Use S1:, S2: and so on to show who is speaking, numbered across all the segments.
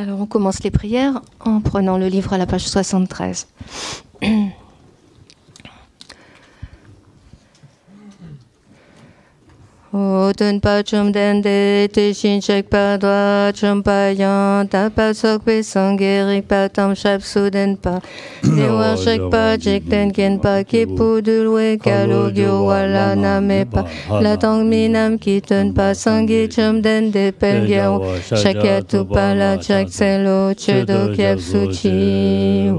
S1: Alors on commence les prières en prenant le livre à la page 73. Oten pa chum den de te shin chek pa dwa chum pa yan ta pa sok pe sangerik pa tam shap su den pa de war chek pa jek den ken pa ki pu du lwe kalo gyo wala na me pa la tong mi nam ki ten pa sangi chum den de pel gyo chak tu pa la chak selo che do kyap su chi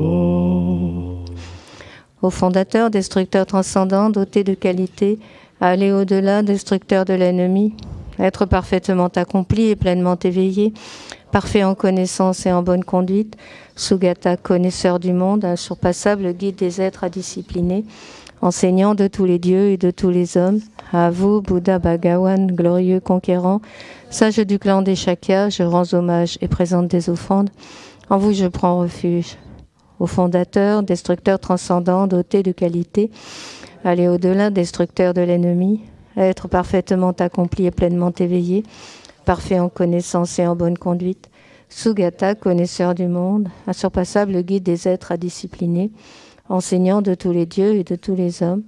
S1: au fondateur, destructeur transcendant, doté de qualité, aller au-delà, destructeur de l'ennemi, être parfaitement accompli et pleinement éveillé, parfait en connaissance et en bonne conduite, Sugata, connaisseur du monde, insurpassable guide des êtres à discipliner, enseignant de tous les dieux et de tous les hommes, à vous, Bouddha Bhagawan, glorieux conquérant, sage du clan des Shakyas, je rends hommage et présente des offrandes, en vous je prends refuge. Au fondateur, destructeur transcendant, doté de qualité, aller au-delà, destructeur de l'ennemi, être parfaitement accompli et pleinement éveillé, parfait en connaissance et en bonne conduite, Sugata, connaisseur du monde, insurpassable guide des êtres à discipliner, enseignant de tous les dieux et de tous les hommes,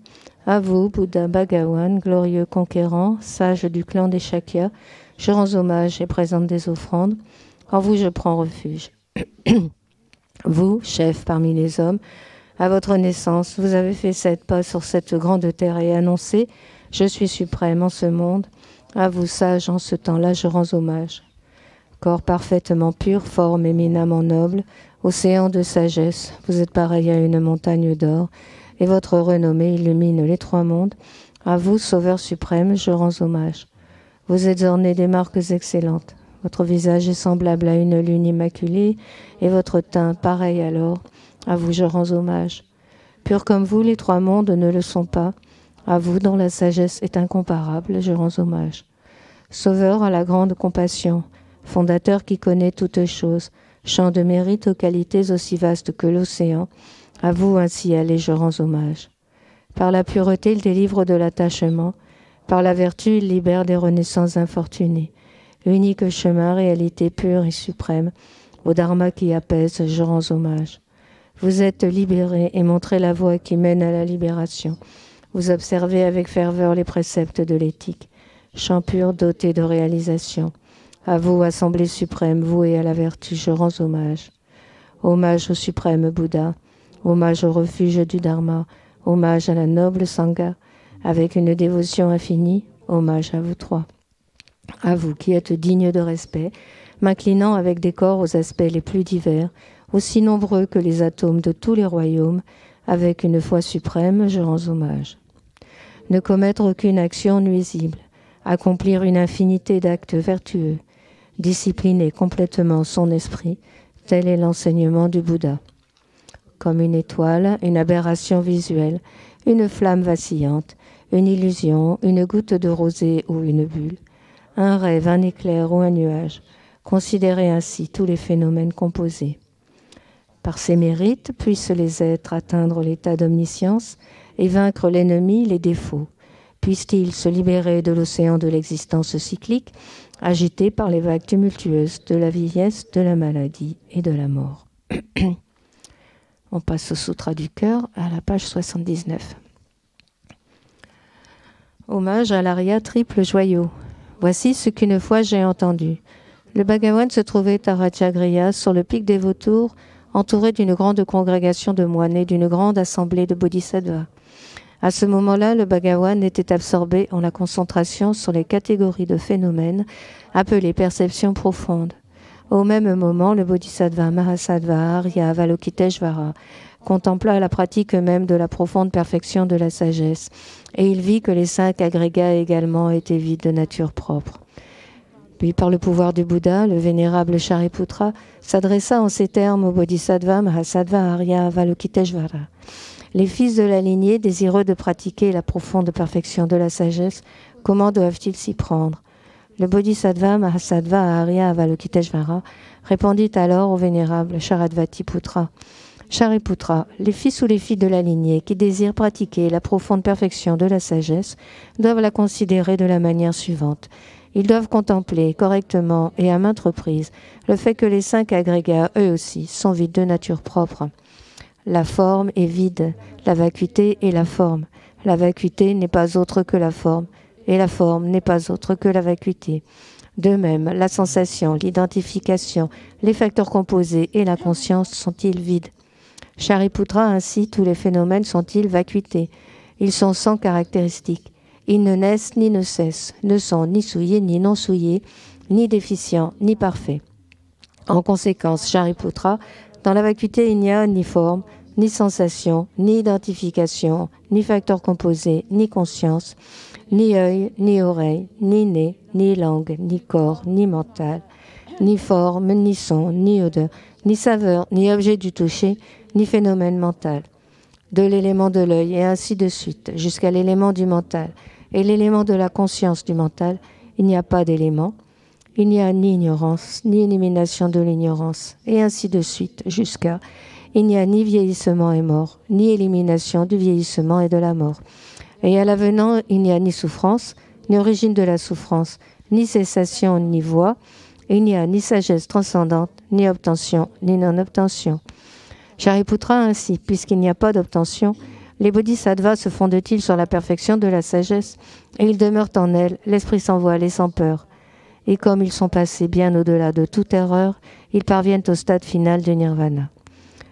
S1: à vous, Bouddha Bhagawan, glorieux conquérant, sage du clan des Shakyas, je rends hommage et présente des offrandes, en vous je prends refuge. Vous, chef parmi les hommes, à votre naissance, vous avez fait 7 pas sur cette grande terre et annoncé « Je suis suprême en ce monde ». À vous, sages, en ce temps-là, je rends hommage. Corps parfaitement pur, forme éminemment noble, océan de sagesse, vous êtes pareil à une montagne d'or, et votre renommée illumine les 3 mondes. À vous, sauveur suprême, je rends hommage. Vous êtes orné des marques excellentes. Votre visage est semblable à une lune immaculée, et votre teint pareil à l'or. À vous je rends hommage. Purs comme vous, les 3 mondes ne le sont pas. À vous, dont la sagesse est incomparable, je rends hommage. Sauveur à la grande compassion, fondateur qui connaît toutes choses, champ de mérite aux qualités aussi vastes que l'océan. À vous ainsi allez, je rends hommage. Par la pureté, il délivre de l'attachement. Par la vertu, il libère des renaissances infortunées. Unique chemin, réalité pure et suprême, au dharma qui apaise, je rends hommage. Vous êtes libérés et montrez la voie qui mène à la libération. Vous observez avec ferveur les préceptes de l'éthique. Champ pur doté de réalisation. À vous, Assemblée suprême, vouée à la vertu, je rends hommage. Hommage au suprême Bouddha, hommage au refuge du dharma, hommage à la noble Sangha, avec une dévotion infinie, hommage à vous 3. À vous qui êtes dignes de respect, m'inclinant avec des corps aux aspects les plus divers, aussi nombreux que les atomes de tous les royaumes, avec une foi suprême, je rends hommage. Ne commettre aucune action nuisible, accomplir une infinité d'actes vertueux, discipliner complètement son esprit, tel est l'enseignement du Bouddha. Comme une étoile, une aberration visuelle, une flamme vacillante, une illusion, une goutte de rosée ou une bulle, un rêve, un éclair ou un nuage, considérez ainsi tous les phénomènes composés. Par ces mérites, puissent les êtres atteindre l'état d'omniscience et vaincre l'ennemi, les défauts. Puissent-ils se libérer de l'océan de l'existence cyclique, agité par les vagues tumultueuses de la vieillesse, de la maladie et de la mort. On passe au Sutra du cœur à la page 79. Hommage à l'Arya triple joyau. Voici ce qu'une fois j'ai entendu. Le Bhagawan se trouvait à Rajagriha, sur le pic des vautours, entouré d'une grande congrégation de moines et d'une grande assemblée de bodhisattvas. À ce moment-là, le Bhagawan était absorbé en la concentration sur les catégories de phénomènes appelées perceptions profondes. Au même moment, le bodhisattva Mahasattva Arya Avalokiteshvara contempla la pratique même de la profonde perfection de la sagesse, et il vit que les 5 agrégats également étaient vides de nature propre. Puis, par le pouvoir du Bouddha, le vénérable Shariputra s'adressa en ces termes au bodhisattva Mahasattva Arya Avalokiteshvara. Les fils de la lignée, désireux de pratiquer la profonde perfection de la sagesse, comment doivent-ils s'y prendre? Le bodhisattva Mahasattva Arya Avalokiteshvara répondit alors au vénérable Sharadvatiputra. Shariputra, les fils ou les filles de la lignée qui désirent pratiquer la profonde perfection de la sagesse doivent la considérer de la manière suivante. Ils doivent contempler correctement et à maintes reprises le fait que les 5 agrégats, eux aussi, sont vides de nature propre. La forme est vide, la vacuité est la forme. La vacuité n'est pas autre que la forme, et la forme n'est pas autre que la vacuité. De même, la sensation, l'identification, les facteurs composés et la conscience sont-ils vides? Shariputra, ainsi, tous les phénomènes sont-ils vacuités? Ils sont sans caractéristiques. Ils ne naissent ni ne cessent, ne sont ni souillés ni non souillés, ni déficients ni parfaits. En conséquence, Shariputra, dans la vacuité, il n'y a ni forme, ni sensation, ni identification, ni facteurs composés, ni conscience, ni œil, ni oreille, ni nez, ni langue, ni corps, ni mental, ni forme, ni son, ni odeur, ni saveur, ni objet du toucher, ni phénomène mental. De l'élément de l'œil et ainsi de suite, jusqu'à l'élément du mental et l'élément de la conscience du mental, il n'y a pas d'élément. Il n'y a ni ignorance, ni élimination de l'ignorance, et ainsi de suite, jusqu'à il n'y a ni vieillissement et mort, ni élimination du vieillissement et de la mort. Et à l'avenant, il n'y a ni souffrance, ni origine de la souffrance, ni cessation, ni voie, et il n'y a ni sagesse transcendante, ni obtention, ni non-obtention. Shariputra, ainsi, puisqu'il n'y a pas d'obtention, les bodhisattvas se fondent-ils sur la perfection de la sagesse, et ils demeurent en elle, l'esprit sans voile et sans peur. Et comme ils sont passés bien au-delà de toute erreur, ils parviennent au stade final du nirvana.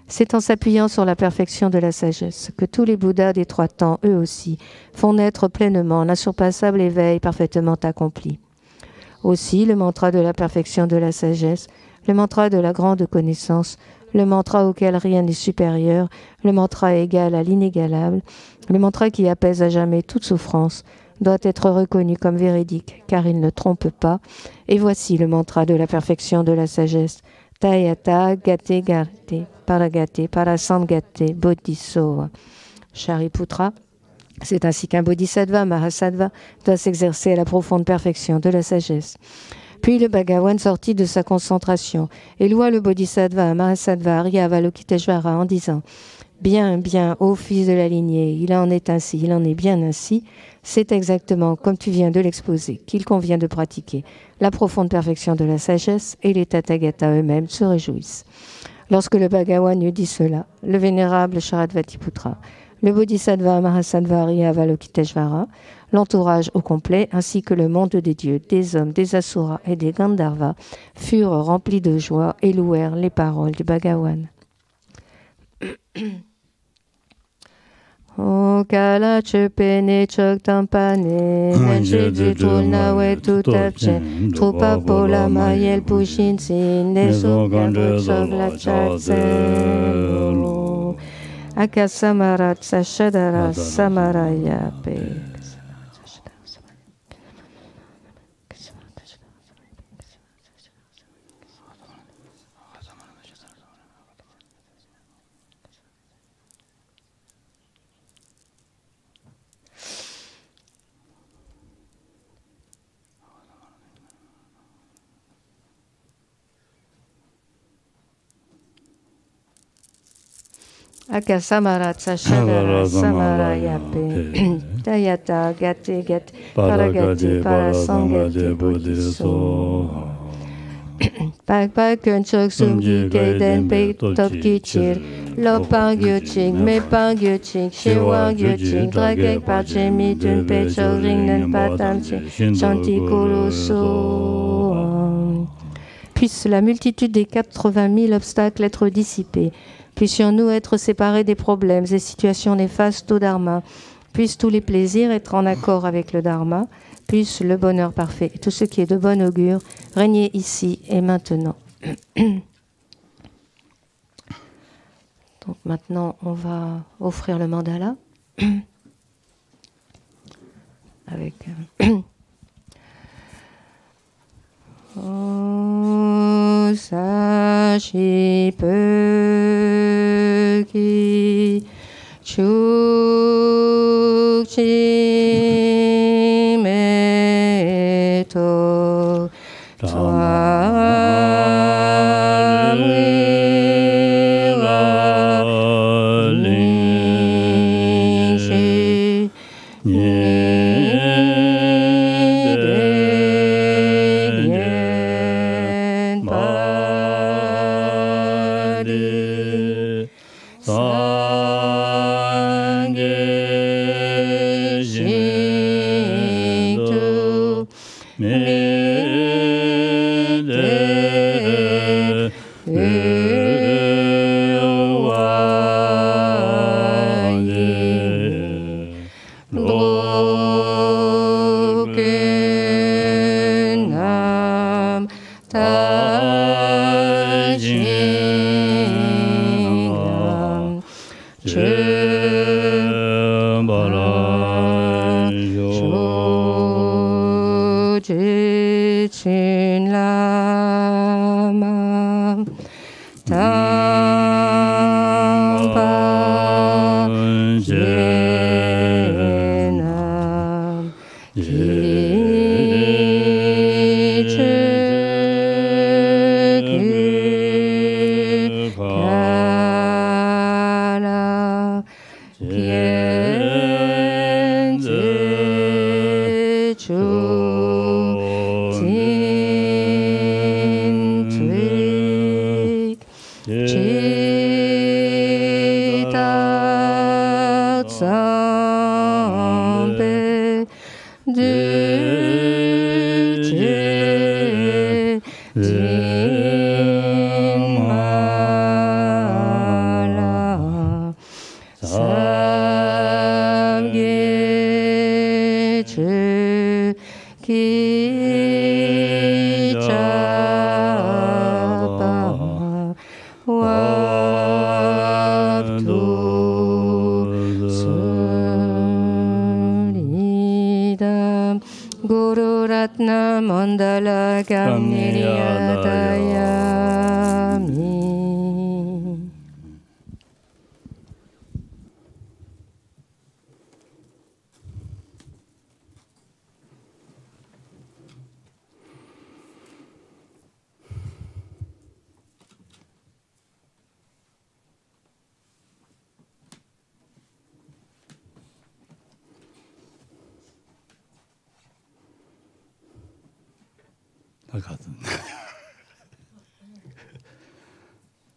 S1: C'est en s'appuyant sur la perfection de la sagesse que tous les Bouddhas des 3 temps, eux aussi, font naître pleinement l'insurpassable éveil parfaitement accompli. Aussi, le mantra de la perfection de la sagesse, le mantra de la grande connaissance, le mantra auquel rien n'est supérieur, le mantra égal à l'inégalable, le mantra qui apaise à jamais toute souffrance, doit être reconnu comme véridique, car il ne trompe pas. Et voici le mantra de la perfection de la sagesse. Tayata gate gate paragate parasamgate bodhisattva. Shariputra, c'est ainsi qu'un bodhisattva, mahasattva, doit s'exercer à la profonde perfection de la sagesse. Puis le Bhagavan sortit de sa concentration et loua le bodhisattva, mahasattva, Arya Avalokiteshvara en disant: Bien, bien, ô fils de la lignée, il en est ainsi, il en est bien ainsi. C'est exactement comme tu viens de l'exposer qu'il convient de pratiquer la profonde perfection de la sagesse, et les Tathagatas eux-mêmes se réjouissent. Lorsque le Bhagavan eut dit cela, le vénérable Sharadvatiputra, le Bodhisattva Mahasattva Arya Avalokiteshvara, l'entourage au complet, ainsi que le monde des dieux, des hommes, des asuras et des Gandharvas furent remplis de joie et louèrent les paroles du Bhagavan. O kala chepene chok tampane, henshi jitul nawe tutapche, trupa pola mayel pushin sin, neso gandre sogla chatselo, akasamarat sashadara samaraya pe. Akasamarat sashadara samarayape tayata gate gate paragati parasangate bodhisattva Pakun chok sumgi kaden pe top kichir lopang yuching me pang yuching shiwang yuching dragek pachemi dun pe chok ringnen patamchi shanti kulusu. Puisse la multitude des 80 000 obstacles être dissipés. Puissions-nous être séparés des problèmes et situations néfastes au Dharma. Puissent tous les plaisirs être en accord avec le Dharma. Puisse le bonheur parfait et tout ce qui est de bon augure régner ici et maintenant. Donc maintenant, on va offrir le mandala avec... O sashi peki chukchi meto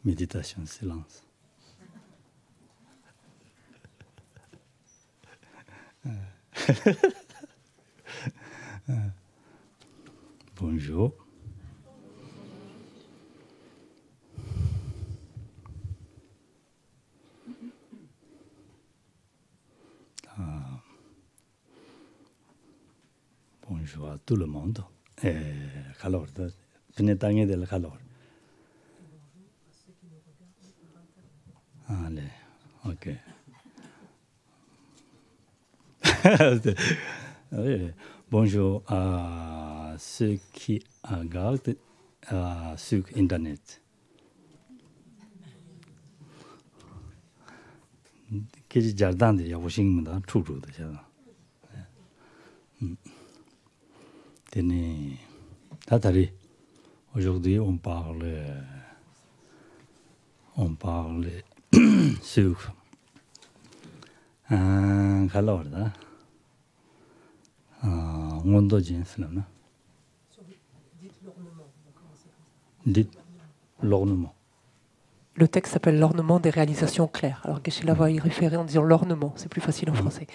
S2: Méditation, silence. Bonjour. Bonjour à tout le monde. Alors, venez de la calor. Allez, ok. Bonjour à ceux qui regardent sur Internet. Quel jardin de Washington, tout le monde. Aujourd'hui, on parle sur alors là, dites l'ornement.
S3: Le texte s'appelle l'ornement des réalisations claires. Alors Geshe-la va y référer en disant l'ornement, c'est plus facile en français.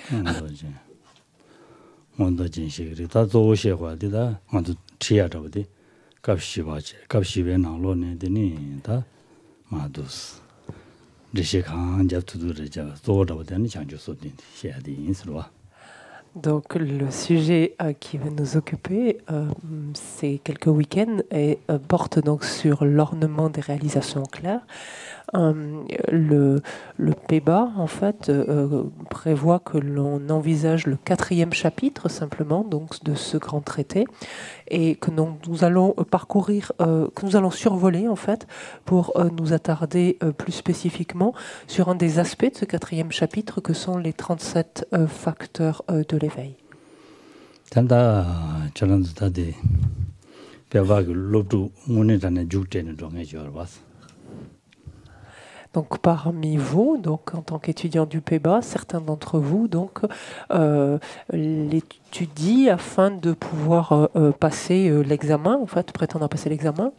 S3: Donc le sujet qui va nous occuper ces quelques week-ends et porte donc sur l'ornement des réalisations claires. Le PEBA en fait prévoit que l'on envisage le 4e chapitre simplement donc de ce grand traité et que nous allons parcourir, que nous allons survoler en fait pour nous attarder plus spécifiquement sur un des aspects de ce 4e chapitre que sont les 37 facteurs de l'éveil. Donc parmi vous, donc en tant qu'étudiant du PEBA, certains d'entre vous donc l'étudient afin de pouvoir passer l'examen, en fait, prétendre à passer l'examen.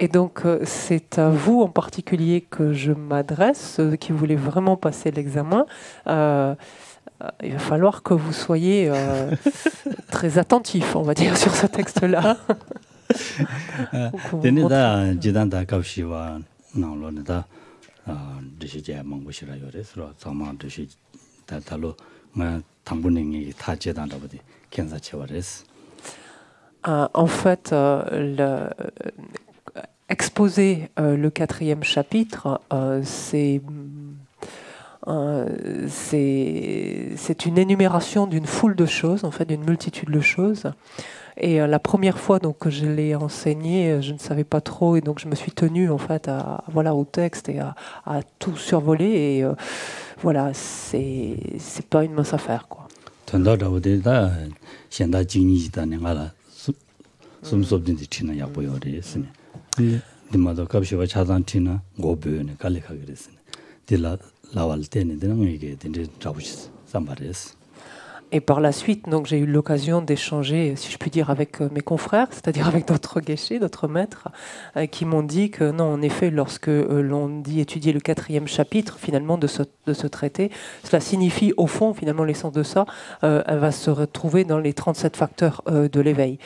S3: Et donc, c'est à vous en particulier que je m'adresse, ceux qui voulez vraiment passer l'examen. Il va falloir que vous soyez très attentifs, on va dire, sur ce texte-là. En fait, exposer le 4e chapitre, c'est une énumération d'une foule de choses, en fait, d'une multitude de choses. Et la première fois donc, que je l'ai enseigné, je ne savais pas trop, et donc je me suis tenue en fait au texte et à tout survoler. Et voilà, c'est pas une mince affaire, quoi. Et par la suite, donc, j'ai eu l'occasion d'échanger, si je puis dire, avec mes confrères, c'est-à-dire avec d'autres guéchés, d'autres maîtres, qui m'ont dit que non, en effet, lorsque l'on dit étudier le 4e chapitre, finalement, de ce traité, cela signifie, au fond, finalement, l'essence de ça, elle va se retrouver dans les 37 facteurs de l'éveil.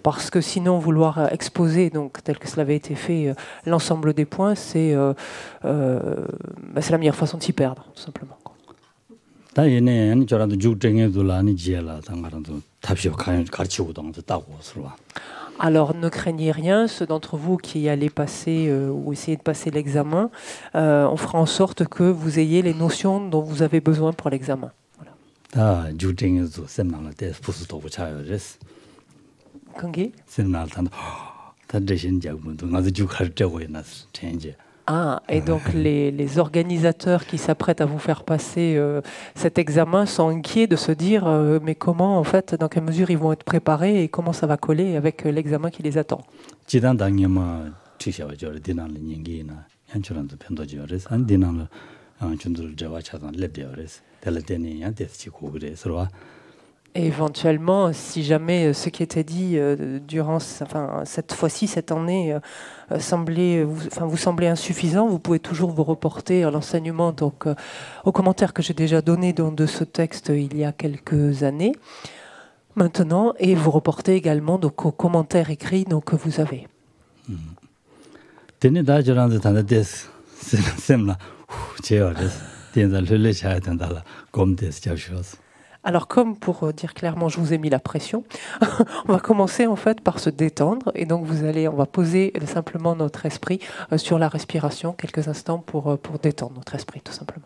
S3: Parce que sinon, vouloir exposer, donc, tel que cela avait été fait, l'ensemble des points, c'est la meilleure façon de s'y perdre, tout simplement. Alors ne craignez rien, ceux d'entre vous qui allez passer ou essayer de passer l'examen, on fera en sorte que vous ayez les notions dont vous avez besoin pour l'examen. Voilà. Et donc les organisateurs qui s'apprêtent à vous faire passer cet examen sont inquiets de se dire mais comment, en fait, dans quelle mesure ils vont être préparés et comment ça va coller avec l'examen qui les attend. Et éventuellement, si jamais ce qui était dit durant cette fois-ci, cette année, vous semblait insuffisant, vous pouvez toujours vous reporter à l'enseignement, donc aux commentaires que j'ai déjà donnés de ce texte il y a quelques années, maintenant, et vous reporter également donc, aux commentaires écrits donc, que vous avez. Alors, comme pour dire clairement, je vous ai mis la pression, on va commencer en fait par se détendre. Et donc, on va poser simplement notre esprit sur la respiration quelques instants pour détendre notre esprit, tout simplement.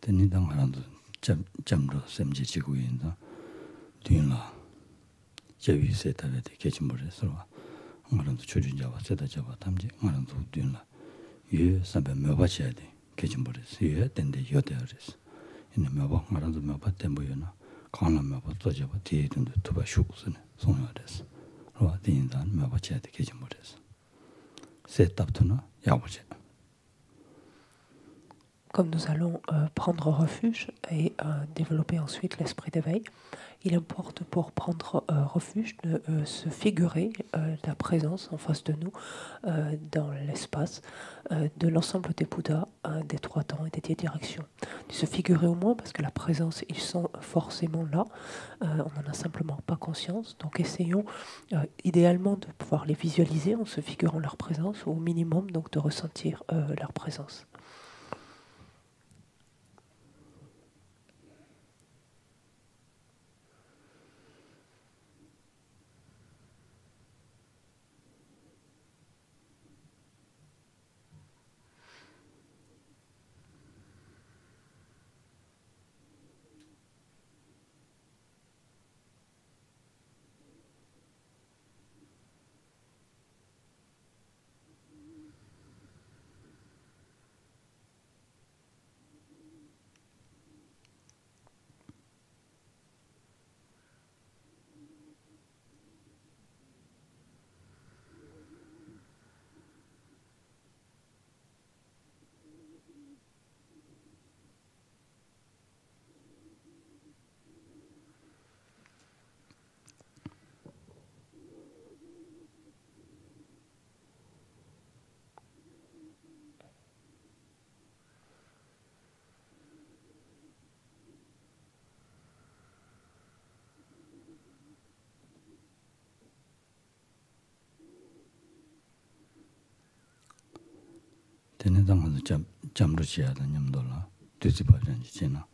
S2: Tenidang Harandu Jamro Semji Chiguinda Dunla Javi Seta Ketchumbre Sora Marandu Chujava Seta Java Tamji Marandu Dunla Yu Sabe Mabachadi Ketchumbre Yu Tende Yoteris in the Maba Marandu Maba Temboyana Kana Maba Tojava Titan Tuba Shuks Sonores Roa Dindan Mabachadi Ketchumbre Set up to no Yawache.
S3: Comme nous allons prendre refuge et développer ensuite l'esprit d'éveil, il importe pour prendre refuge de se figurer la présence en face de nous dans l'espace de l'ensemble des Bouddhas, des trois temps et des 10 directions. De se figurer au moins parce que la présence, ils sont forcément là, on n'en a simplement pas conscience. Donc essayons idéalement de pouvoir les visualiser en se figurant leur présence ou au minimum donc de ressentir leur présence.
S2: Tenedang Jamruchia and Yamdola, Duzipa and China,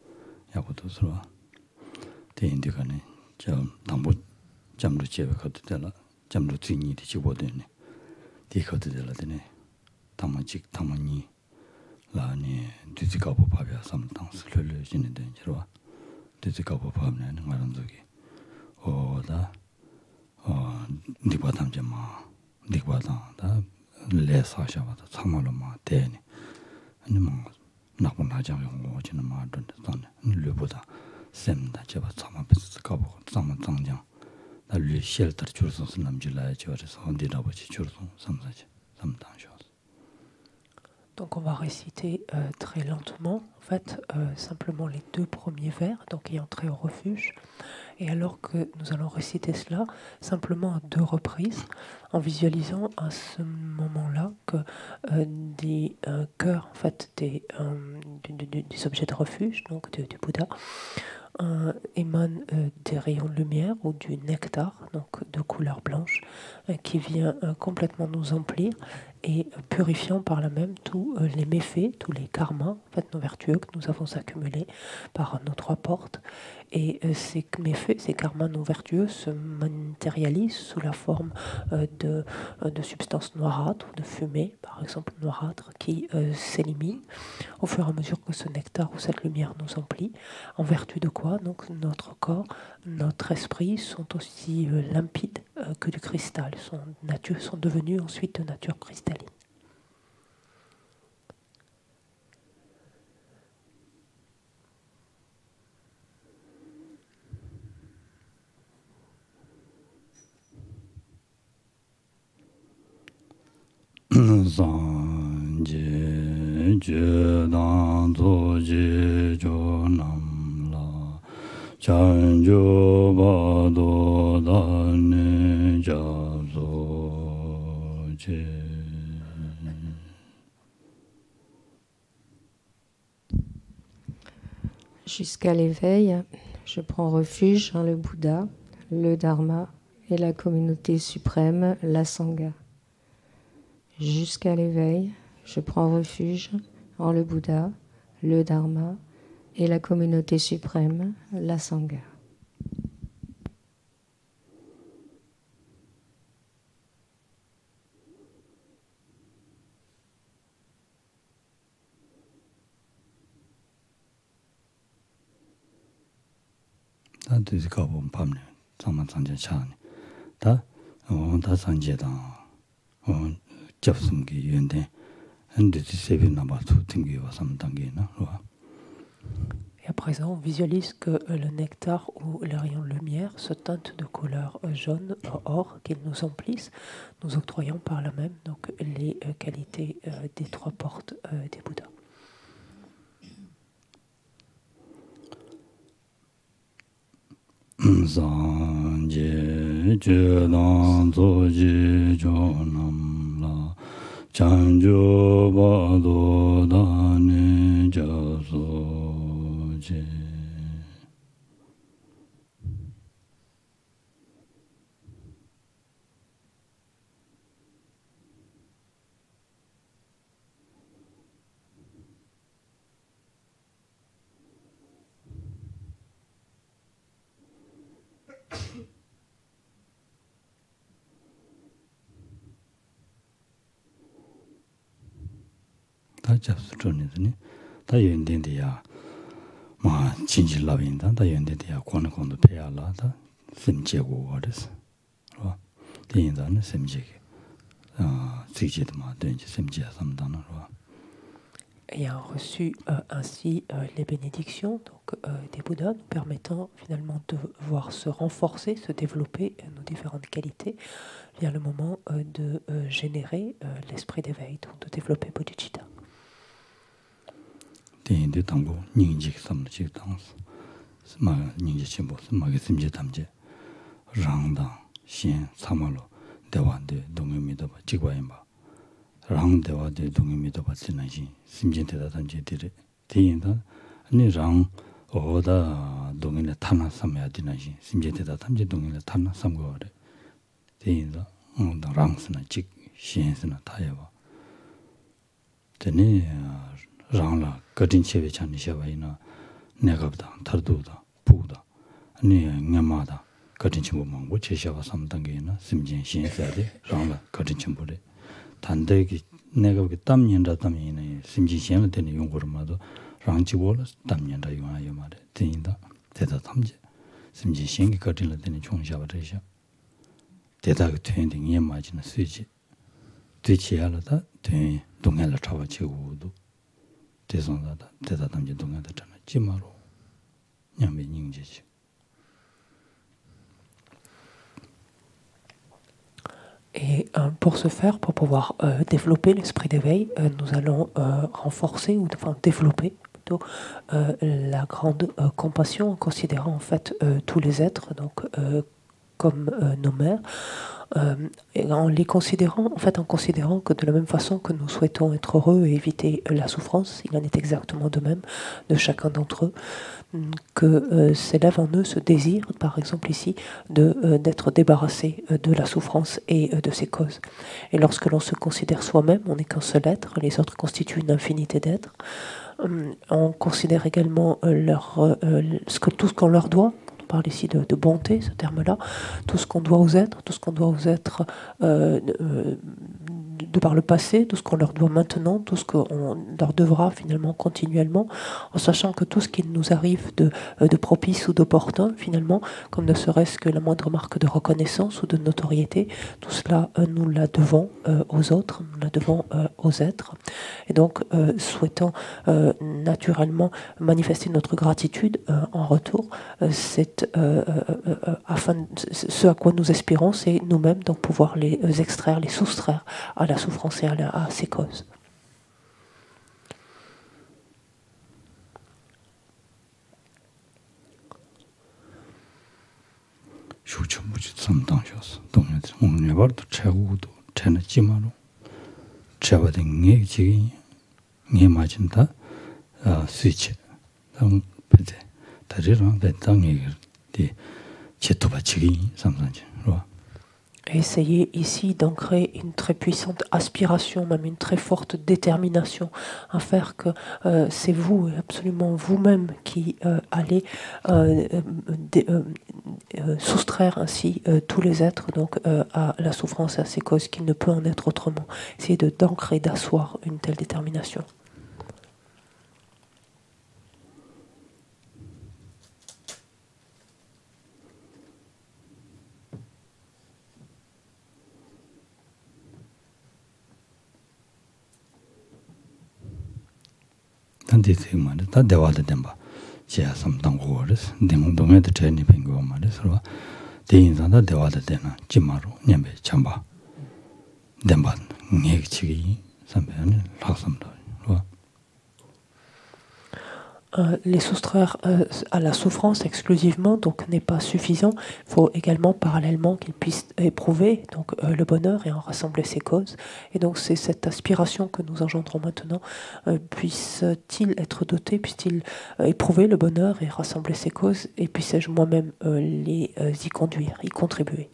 S2: Yakutosra, the Indicani, Tambo Jamruchia Cotella, Jamrutini, the Chibodene, the Cotella Dene, Tamachik Tamani, Lani, Duzikapo Pavia, sometimes Lulu in the Dangerua, Duzikapo Pavna and Maranzuki, or the Dipatam Jama, Dipatan, less Hashava, Samaloma, Teni, and the monks, Nakunaja, watching the Madon, Lubuda, Sem, that Java Samapis, Cabo, Samatanga, the Lu shelter Churson, Namjula, Churches, on the Double Churson, sometimes.
S3: Donc on va réciter très lentement, en fait, simplement les 2 premiers vers, donc ayant trait au refuge. Et alors que nous allons réciter cela, simplement à 2 reprises, en visualisant à ce moment-là que des cœurs, en fait, des objets de refuge, donc du Bouddha, émanent des rayons de lumière ou du nectar, donc de couleur blanche, qui vient complètement nous emplir et purifiant par là même tous les méfaits, tous les karmas, en fait, nos vertueux que nous avons accumulés par nos 3 portes. Et ces méfaits, ces karmas non vertueux se matérialisent sous la forme de substances noirâtres, de fumée, par exemple noirâtre, qui s'élimine au fur et à mesure que ce nectar ou cette lumière nous emplit. En vertu de quoi, donc, notre corps, notre esprit sont aussi limpides que du cristal, sont devenus ensuite de nature cristalline.
S2: Sanje Jedan Zoji Jonam La Chanjo Bado Dane Jazo Je.
S1: Jusqu'à l'éveil, je prends refuge en le Bouddha, le Dharma et la communauté suprême, la Sangha. Jusqu'à l'éveil, je prends refuge en le Bouddha, le Dharma et la communauté suprême, la Sangha.
S2: 다 뒤지 가보 밤에 상만 상제 차니 다 다 상제당 접승기 연대 한두지 세비 나바투 튕기와 삼단계나
S3: Et à présent, on visualise que le nectar ou les rayons de lumière se teintent de couleur jaune, or, qu'ils nous emplissent, nous octroyant par là même donc, les qualités des trois portes des Bouddhas.
S2: Sanje Jedan Zoji Jonam La Chanjo Bado Dane Jaso Je 다 잡수전이더니 다 연된데야 마 진실 라빈다 다 연된데야 권은 권도 배야라다 심제고 그래서 어 대인자는 심제게 지지도 마 된지 심제 삼단은
S3: Ayant reçu ainsi les bénédictions donc, des Bouddhas, nous permettant finalement de voir se renforcer, se développer nos différentes qualités, vient le moment de générer l'esprit d'éveil, donc de développer bodhicitta.
S2: 대인데 당고 닝직 삼직 당스 마 닝직 침보 마게 심제 담제 랑다 신 사말로 대화데 동의미도 지과임바 랑 대화데 동의미도 받지나지 심진대다 담제들이 대인다 아니 랑 어다 동의에 타나 삼야 되나지 심진대다 담제 동의에 타나 삼고래 대인다 랑스나 직 신스나 타여봐 되니 랑라 거진 체베 찬니샤바이나 내가보다 다르도다 부다 아니 냠마다 거진 친구만 뭐 제샤바 삼단계나 심진 신세데 랑라 거진 친구래 단대기 내가 그 땀년다 땀이네 심진 신을 되는 용거로마도 랑지볼 땀년다 용하여 말해 되인다 대다 탐제 심진 신기 거진을 되는 총샤바래샤 대다 그 트렌딩 예마지는 수지 되지야라다 되 동해를 잡아치고도 대선하다 대다담지 동해다잖아 찌마로 냠이 닝제지
S3: Et pour ce faire, pour pouvoir développer l'esprit d'éveil, nous allons renforcer ou enfin développer plutôt la grande compassion en considérant en fait tous les êtres donc comme nos mères. Et en les considérant, en fait, en considérant que de la même façon que nous souhaitons être heureux et éviter la souffrance, il en est exactement de même de chacun d'entre eux, que s'élève en eux ce désir, par exemple ici, d'être débarrassé de la souffrance et de ses causes. Et lorsque l'on se considère soi-même, on n'est qu'un seul être, les autres constituent une infinité d'êtres. On considère également tout ce qu'on leur doit. On parle ici de bonté, ce terme-là, tout ce qu'on doit aux êtres, tout ce qu'on doit aux êtres de par le passé, tout ce qu'on leur doit maintenant, tout ce qu'on leur devra finalement continuellement, en sachant que tout ce qui nous arrive de propice ou d'opportun, finalement, comme ne serait-ce que la moindre marque de reconnaissance ou de notoriété, tout cela, nous la devons aux autres, nous la devons aux êtres. Et donc, souhaitant naturellement manifester notre gratitude en retour, c'est ce à quoi nous aspirons, c'est nous-mêmes donc pouvoir les extraire, les soustraire à la souffrance et à ses causes. Essayez ici d'ancrer une très puissante aspiration, même une très forte détermination à faire que c'est vous, absolument vous-même, qui allez soustraire ainsi tous les êtres donc, à la souffrance et à ses causes, qu'il ne peut en être autrement. Essayez d'ancrer, d'asseoir une telle détermination.
S2: 단디 세마데 다 대화도 된바 제가 삼당 고르스 등동에도 전이 뱅고 말이서 대인산다 대화도 되나 지마로 냠베 참바 된바 얘기치기 삼배는 학삼도
S3: Les soustraire à la souffrance exclusivement donc n'est pas suffisant. Il faut également parallèlement qu'ils puissent éprouver donc le bonheur et en rassembler ses causes. Et donc c'est cette aspiration que nous engendrons maintenant. Puisse-t-il être doté, puisse-t-il éprouver le bonheur et rassembler ses causes, et puisse-je moi-même les y conduire, y contribuer.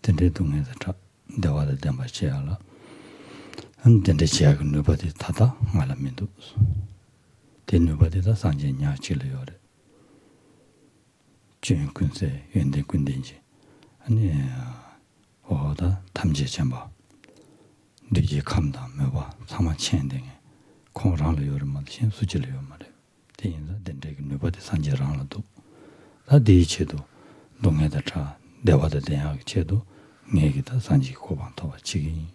S2: 된대 동에서 대화를 된바 지야라 된대 지야가 누바디 타다 말하면도 된 누바디다 산제냐 질려요래 준군세 연대 군대인지 아니 어다 탐지 전바 뉘지 감다 매봐 상만 천댕에 공랑을 요르만 신 수질려 말해 대인자 된대 누바디 산제랑도 다 대체도 동에다 차 대화도 대학 제도 얘기다 산지 고방토와 지기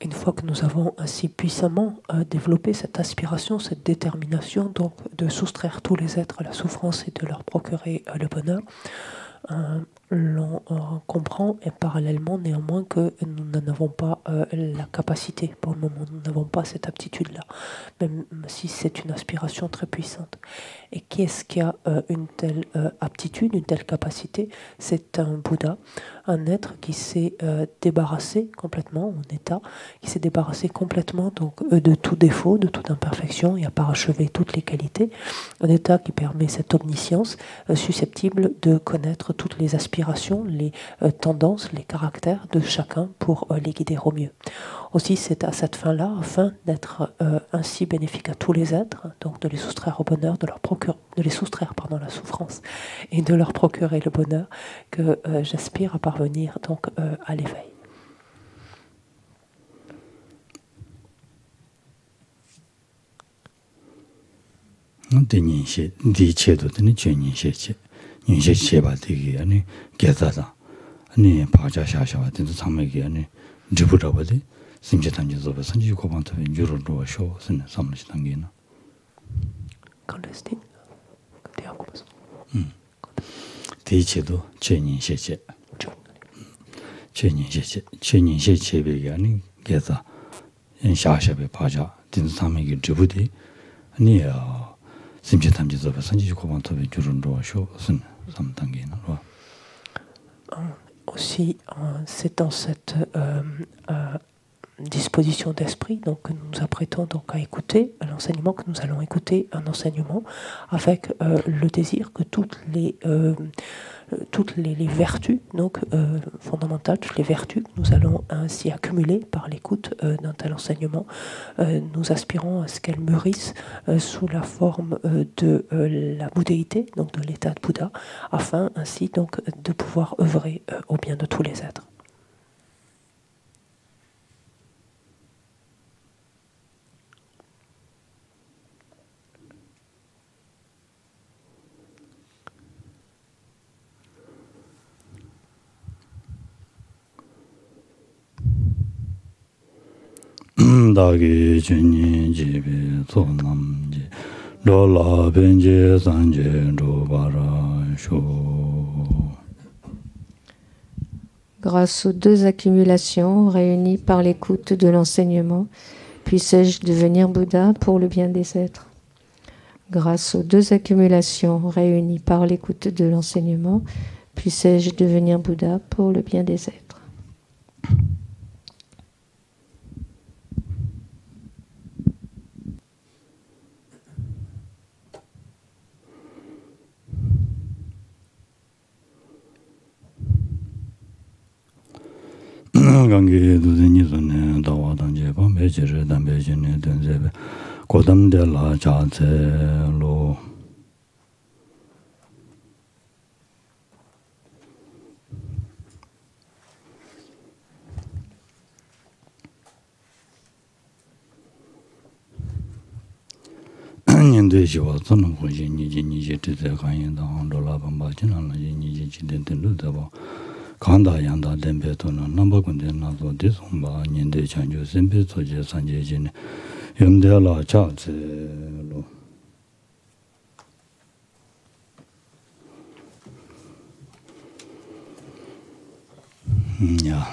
S3: Une fois que nous avons ainsi puissamment développé cette aspiration, cette détermination donc de soustraire tous les êtres à la souffrance et de leur procurer le bonheur, l'on comprend et parallèlement néanmoins que nous n'en avons pas la capacité pour le moment, nous n'avons pas cette aptitude-là, même si c'est une aspiration très puissante. Et qu'est-ce qui a une telle aptitude, une telle capacité? C'est un Bouddha, un être qui s'est débarrassé complètement, un état, qui s'est débarrassé complètement donc, de tout défaut, de toute imperfection et a parachevé toutes les qualités, un état qui permet cette omniscience susceptible de connaître toutes les aspirations, les tendances, les caractères de chacun pour les guider au mieux. Aussi, c'est à cette fin-là, afin d'être ainsi bénéfique à tous les êtres, donc de les soustraire au bonheur, de les soustraire la souffrance et de leur procurer le bonheur, que j'aspire à parvenir donc à l'éveil. Clandestine?
S2: 대체도 최인셰체 최인셰체베가 아니 게자 인샤샤베 파자 딘사메기 드부디 아니야 심지탐지서 선지 고반토베 주run도쇼 선 삼단계나
S3: Aussi, c'est dans cette disposition d'esprit donc, que nous nous apprêtons donc, à écouter l'enseignement, que nous allons écouter un enseignement avec le désir que toutes les vertus donc, fondamentales, toutes les vertus que nous allons ainsi accumuler par l'écoute d'un tel enseignement, nous aspirons à ce qu'elles mûrissent sous la forme de la bouddhéité, donc de l'état de Bouddha, afin ainsi donc, de pouvoir œuvrer au bien de tous les êtres.
S2: 다기 준이 집에 소남지 로라 벤제 산제 로바라쇼.
S1: Grâce aux deux accumulations réunies par l'écoute de l'enseignement, puissais-je devenir Bouddha pour le bien des êtres. Grâce aux deux accumulations réunies par l'écoute de l'enseignement, puissais-je devenir Bouddha pour le bien des êtres.
S2: 강기 두진이 전에 다와단제 밤에지를 담배진에 된제베 고담델라 자체로 년도에 지와 저는 거기 니지 뜻에 관련 당도라 방바지는 니지 진된도 되고 간다 양다 덴베도는 넘버군데 나도 대송바 년도에 전주 선배 소재 산재진 염대라 자체로 야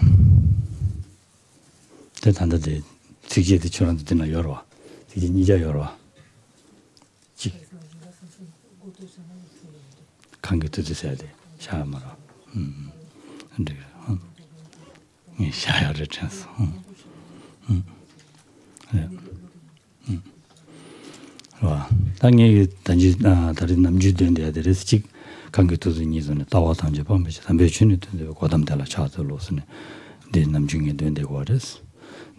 S2: 대단한데 지게도 저런데 되나 열어 이제 니자 열어 관계 뜻해야 돼 샤마라 근데 이 샤야를 찬스 와 당연히 단지 다른 남주된데 아들에서 직 관계 뜻이 전에 따와 단지 범죄 담배 주는데 고담달라 차들로서는 네 남중에 된데 거랬어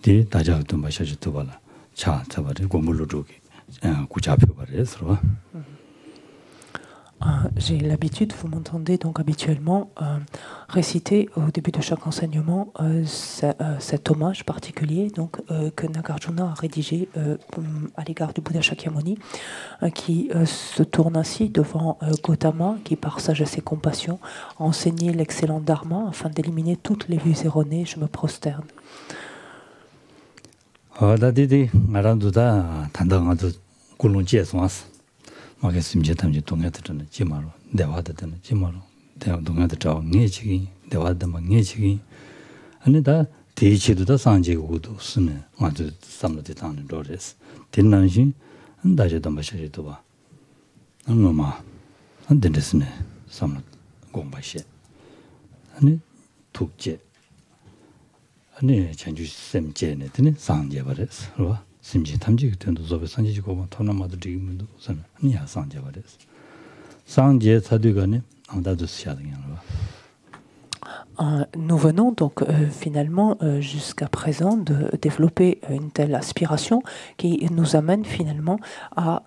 S2: 네 다자도 마셔도 봐라 차 잡아래 고물로 주기 구잡혀 버려서
S3: J'ai l'habitude, vous m'entendez donc habituellement, réciter au début de chaque enseignement cet hommage particulier donc, que Nagarjuna a rédigé à l'égard du Bouddha Shakyamuni, qui se tourne ainsi devant Gautama, qui par sagesse et compassion a enseigné l'excellent Dharma afin d'éliminer toutes les vues erronées. Je me prosterne.
S2: 마겠습니다. 담지 동해들은 지마로 대화되는 지마로 대화 동해들 저 녀치기 대화도 막 녀치기 아니다 대치도 다 상제고도 쓰네 아주 삼로데 다는 로레스 된난시 안다제도 마셔도 봐 엄마 안 된댔네 삼로 공부시 아니 독제 아니 전주 쌤제네 되네 상제 버렸어 봐 심지 탐지 된도 저be 상지고 토나마도 되면도 우선 아니야 상제 버렸어 상제 사두가네 안다도 시야되는 거
S3: Nous venons donc finalement jusqu'à présent de développer une telle aspiration qui nous amène finalement à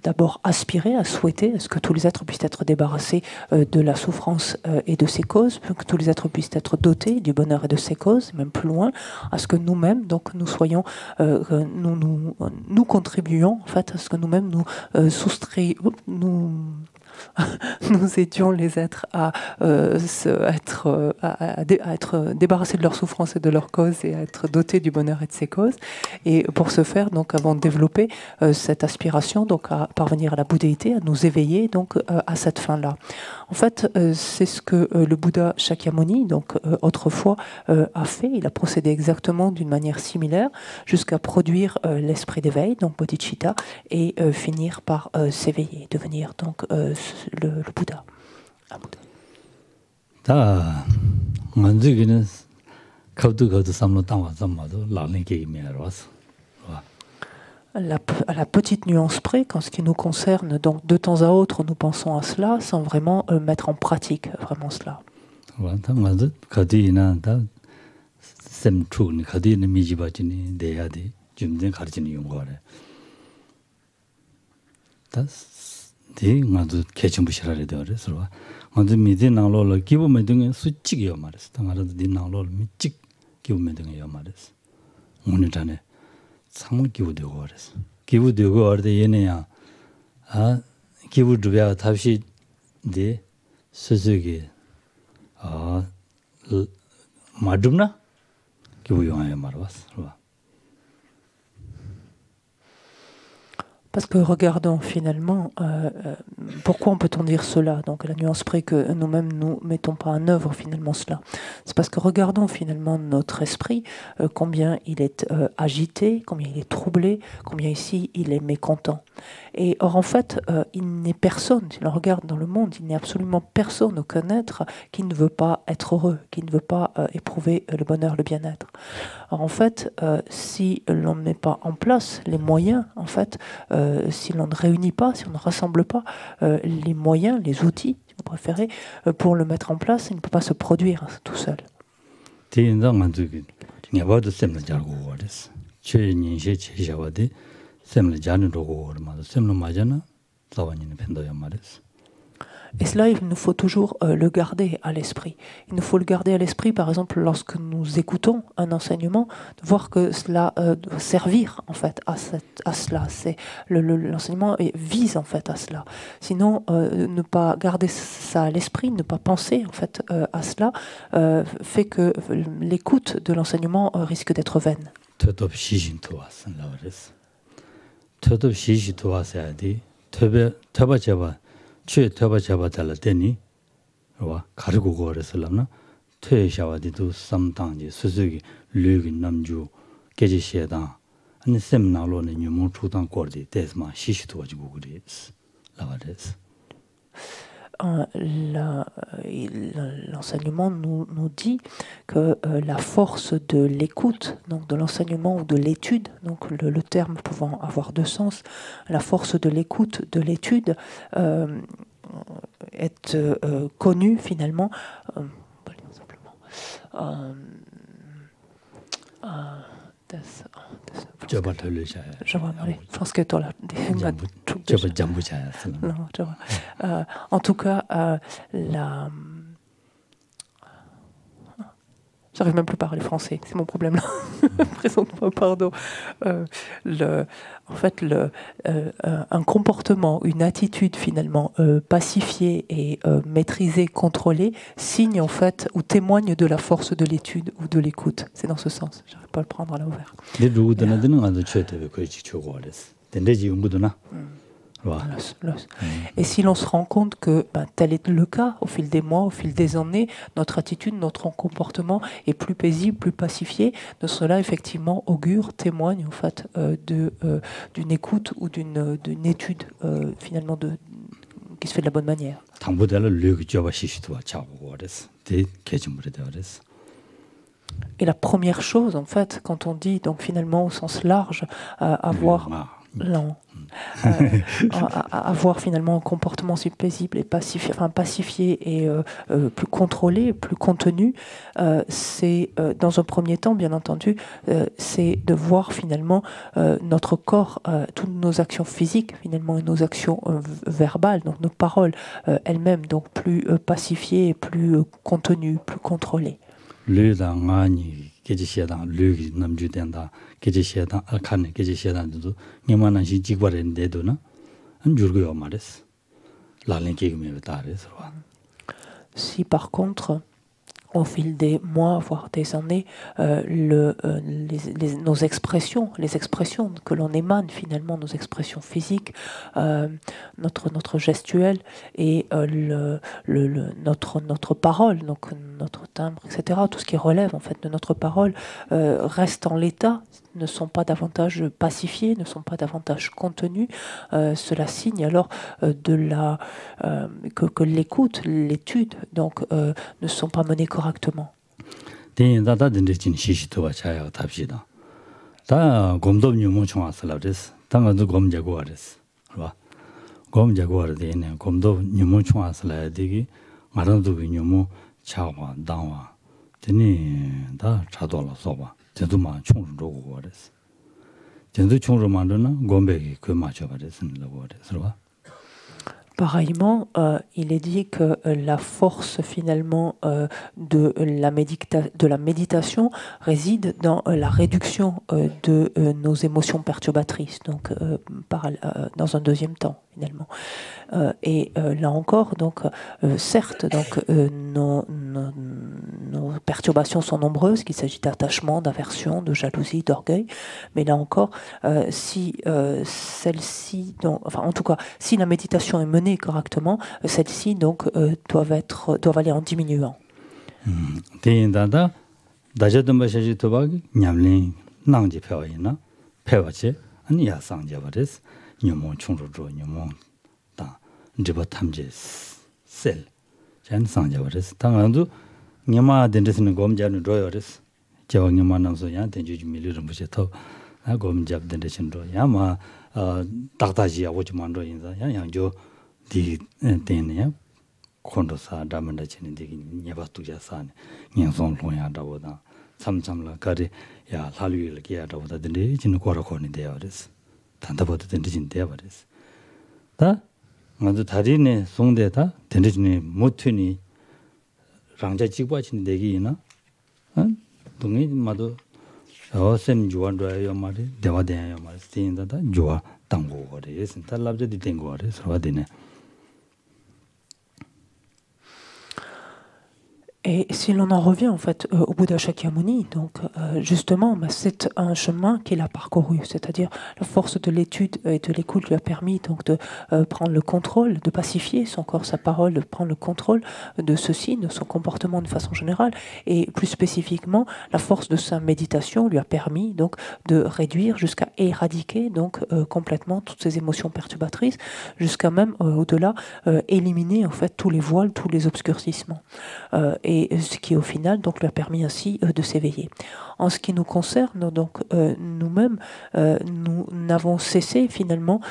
S3: d'abord aspirer, à souhaiter à ce que tous les êtres puissent être débarrassés de la souffrance et de ses causes, que tous les êtres puissent être dotés du bonheur et de ses causes, même plus loin, à ce que nous-mêmes, donc nous soyons, nous contribuons en fait à ce que nous-mêmes nous étions les êtres à être débarrassés de leur souffrance et de leurs causes et à être dotés du bonheur et de ses causes. Et pour ce faire, donc, avons développé cette aspiration donc, à parvenir à la bouddhéité, à nous éveiller donc, à cette fin-là. En fait, c'est ce que le Bouddha Shakyamuni, donc, autrefois, a fait. Il a procédé exactement d'une manière similaire jusqu'à produire l'esprit d'éveil, donc bodhicitta, et finir par s'éveiller, devenir donc le Bouddha. Un Bouddha.
S2: 다 만지기는 가도 삼로 땅와 삼마도 라는 게 이메라서
S3: à la petite nuance près, qu'en ce qui nous concerne, donc de temps à autre, nous pensons à cela sans vraiment mettre en pratique vraiment cela.
S2: 맞아. 가디나 다 샘투니 가디는 미지바지니 돼야돼. 좀된 가르치는 용거래. 다 네, 맞아. 개침부시라래 되어서 먼저 미디 나로를 기부면 등에 수직이요 말했어. 당하라도 네 나로를 미직 기부면 등에요 말했어. 오늘 전에 상물 기부되고 그랬어. 기부되고 어디 얘네야. 기부 주변 답시 네 스스기 맞음나? 기부 용하여 말았어.
S3: Parce que regardons finalement, pourquoi peut-on dire cela? Donc la nuance près que nous-mêmes nous mettons pas en œuvre finalement cela. C'est parce que regardons finalement notre esprit, combien il est agité, combien il est troublé, combien ici il est mécontent. Et or en fait, il n'est personne, si l'on regarde dans le monde, il n'est absolument personne, aucun être qui ne veut pas être heureux, qui ne veut pas éprouver le bonheur, le bien-être. Or en fait, si l'on ne met pas en place les moyens, en fait, si l'on ne réunit pas, si on ne rassemble pas les moyens, les outils, si vous préférez, pour le mettre en place, il ne peut pas se produire tout seul. Et cela, il nous faut toujours le garder à l'esprit. Il nous faut le garder à l'esprit, par exemple, lorsque nous écoutons un enseignement, de voir que cela doit servir en fait à cela. L'enseignement vise en fait à cela. Sinon, ne pas garder ça à l'esprit, ne pas penser en fait à cela, fait que l'écoute de l'enseignement risque d'être vaine.
S2: 최 잡아달라 되니 와 가르고 거래서라나 퇴샤와디도 삼당지 수수기 류기 남주 계지시에다 아니 셈나로는 뉴모 초당 거디 데스마 시시도 가지고 그랬어 라바데스
S3: L'enseignement nous dit que la force de l'écoute, donc de l'enseignement ou de l'étude, donc le terme pouvant avoir deux sens, la force de l'écoute, de l'étude est connue finalement. Je pense que toi là. En tout cas, j'arrive même plus à parler français, c'est mon problème là. Présente-moi, pardon. En fait, un comportement, une attitude finalement pacifiée et maîtrisée, contrôlée, signe en fait ou témoigne de la force de l'étude ou de l'écoute. C'est dans ce sens. J'arrive pas à le prendre à l'envers. Et si l'on se rend compte que tel est le cas au fil des mois, au fil des années, notre attitude, notre comportement est plus paisible, plus pacifié, de cela effectivement augure, témoigne en fait d'une écoute ou d'une étude finalement qui se fait de la bonne manière. Et la première chose en fait, quand on dit donc finalement au sens large, avoir finalement un comportement si paisible et pacifié et plus contrôlé, plus contenu, c'est dans un premier temps, bien entendu, c'est de voir finalement notre corps, toutes nos actions physiques finalement et nos actions verbales, donc nos paroles elles-mêmes, donc plus pacifiées et plus contenues, plus contrôlées.
S2: 계지시에다 류기 남주된다 계지시에다 알칸네 계지시에다도 니만한 시 직발인데도나 안 줄고요 말했어 라린 기금에 따라서.
S3: Si par contre au fil des mois, voire des années, nos expressions, les expressions que l'on émane finalement, nos expressions physiques, notre gestuelle et notre parole, donc notre timbre, etc., tout ce qui relève en fait de notre parole, reste en l'état, ne sont pas davantage pacifiés, ne sont pas davantage contenus. Cela signe alors que l'écoute, l'étude, donc, ne sont pas menées correctement. Pareillement, il est dit que la force finalement de la méditation réside dans la réduction de nos émotions perturbatrices, donc dans un deuxième temps finalement. Et là encore, donc, certes, donc, nos perturbations sont nombreuses, qu'il s'agit d'attachement, d'aversion, de jalousie, d'orgueil, mais là encore, si celle-ci, en tout cas, si la méditation est menée correctement, celle-ci donc doivent aller en diminuant.
S2: 먼저 다리네 송대다 된지네 못으니 랑자 직과친 되기나 동이 마도 어셈 주원도요 말이 대화대요 말 스인다다 주와 당고거래 달랍제디 된거래 서와되네.
S3: Et si l'on en revient en fait au Bouddha Shakyamuni, donc justement, c'est un chemin qu'il a parcouru, c'est-à-dire la force de l'étude et de l'écoute lui a permis donc de prendre le contrôle, de pacifier son corps, sa parole, de prendre le contrôle de ceci, de son comportement de façon générale, et plus spécifiquement, la force de sa méditation lui a permis donc de réduire jusqu'à éradiquer donc complètement toutes ces émotions perturbatrices, jusqu'à même au-delà éliminer en fait tous les voiles, tous les obscurcissements. Et ce qui au final donc lui a permis ainsi de s'éveiller. En ce qui nous concerne, donc nous-mêmes, nous n'avons cessé finalement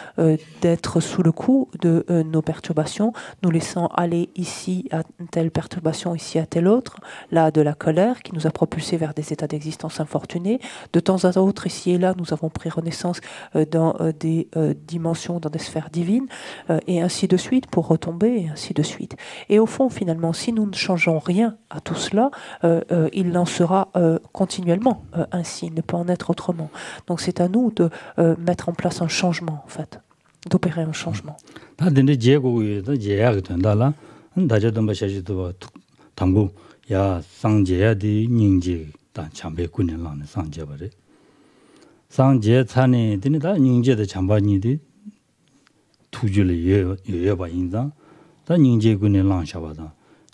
S3: d'être sous le coup de nos perturbations, nous laissant aller ici à telle perturbation, ici à telle autre, là de la colère qui nous a propulsés vers des états d'existence infortunés. De temps à autre, ici et là, nous avons pris renaissance dans des dimensions, dans des sphères divines, et ainsi de suite, pour retomber, et ainsi de suite. Et au fond, finalement, si nous ne changeons rien à tout cela, il en sera continuellement ainsi, il ne peut en être autrement. Donc c'est à nous de mettre en place un changement, en fait, d'opérer un changement.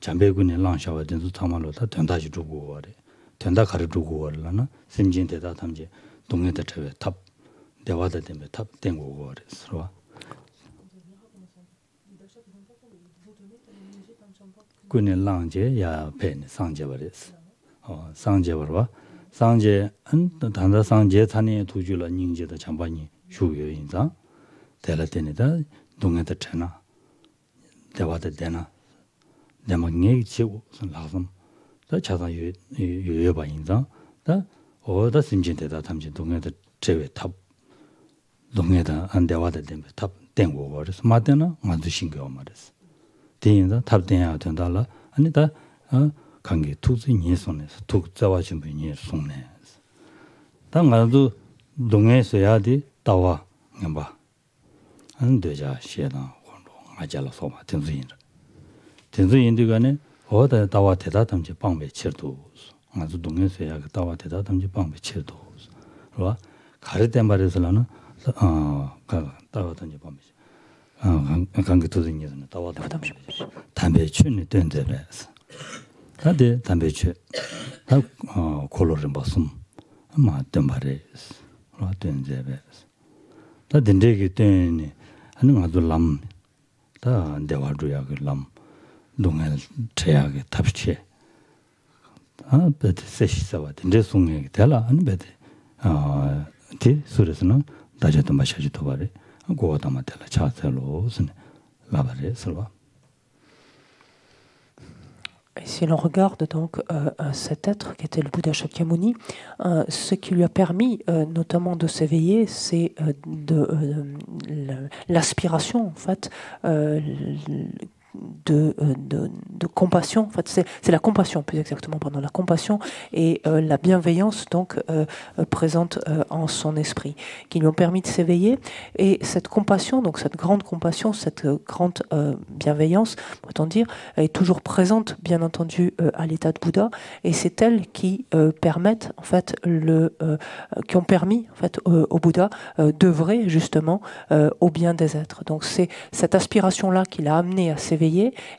S2: 잠배군의 랑샤와 된수 타말로 다 된다지 주고 와래. 된다 가르 주고 와라나 심진 대다 탐지 동네대 처에 탑 대화다 되면 탑 땡고 와래. 서로. 군의 랑제 야 벤 상제 버렸어. 상제 버와 상제 안 단다 상제 산에 두줄라 닝제의 잠반이 주요 인자 대라 되니다 동네대 처나 대화다 되나 내가 지고 선라섬 다 차다 요요바 인자 다 어다 심진대다 담지 동에다 제외 탑 동에다 안 대화다 되면 탑 땡고 버려서 맞대나 맞도 신경 말했어 대인자 탑 땡야 된다라 아니다 관계 투진이 손에서 독자와 준비니 손에 당가도 동에서야 돼 따와 봐 안 되자 시에다 아잘로 소마 된수인 된수인들간에 어디 따와 대다담지 방배 치르도 아주 동에서야 그 따와 대다담지 방배 치르도 그러와 가를 때 말해서는 따와든지 방배 관계 투진이는 따와든지 담배 취는 된대래서 근데 담배 취 다 콜로를 봤음 아마 된 말에서 그러와 된제베 다 된대기 때문에 하는 아주 람다 대화도야 그람 동안 제약에 탑치 베드 세시사와 된제 송에 달라 안 베드 디 소리스는 다저도 마셔지도 바래 고하다 맞달라 차설로스네 라바레 설와.
S3: Et si l'on regarde donc cet être qui était le Bouddha Shakyamuni, ce qui lui a permis notamment de s'éveiller, c'est l'aspiration en fait. De compassion, en fait, c'est la compassion plus exactement, pardon, la compassion et la bienveillance donc présente en son esprit, qui lui ont permis de s'éveiller. Et cette compassion, donc cette grande compassion, cette grande bienveillance, pourrait-on dire, est toujours présente, bien entendu, à l'état de Bouddha, et c'est elles qui permettent, en fait, qui ont permis, en fait, au Bouddha d'œuvrer justement au bien des êtres. Donc c'est cette aspiration-là qui l'a amené à s'éveiller.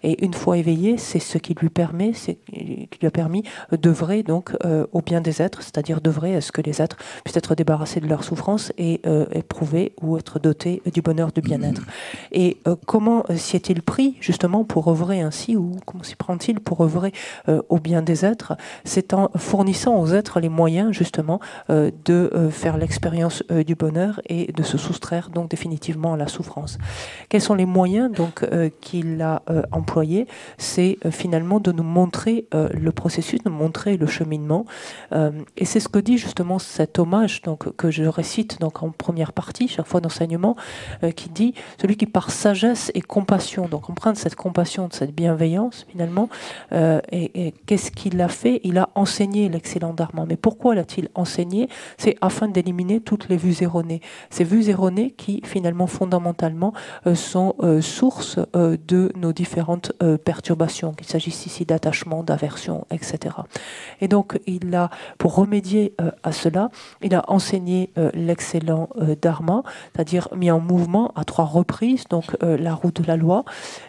S3: Et une fois éveillé, c'est ce qui lui a permis d'œuvrer donc au bien des êtres, c'est-à-dire d'œuvrer à ce que les êtres puissent être débarrassés de leur souffrance et éprouver ou être dotés du bonheur, du bien-être. Et comment s'y est-il pris justement pour œuvrer ainsi, ou comment s'y prend-il pour œuvrer au bien des êtres? C'est en fournissant aux êtres les moyens justement de faire l'expérience du bonheur et de se soustraire donc définitivement à la souffrance. Quels sont les moyens donc qu'il a a employé, c'est finalement de nous montrer le processus, de nous montrer le cheminement. Et c'est ce que dit justement cet hommage donc, que je récite donc, en première partie, chaque fois d'enseignement, qui dit « Celui qui par sagesse et compassion », donc empreinte cette compassion, de cette bienveillance finalement, et qu'est-ce qu'il a fait? Il a enseigné l'excellent Dharma. Mais pourquoi l'a-t-il enseigné? C'est afin d'éliminer toutes les vues erronées. Ces vues erronées qui finalement fondamentalement sont source de nos différentes perturbations, qu'il s'agisse ici d'attachement, d'aversion, etc. Et donc, pour remédier à cela, il a enseigné l'excellent Dharma, c'est-à-dire mis en mouvement à 3 reprises donc la roue de la loi,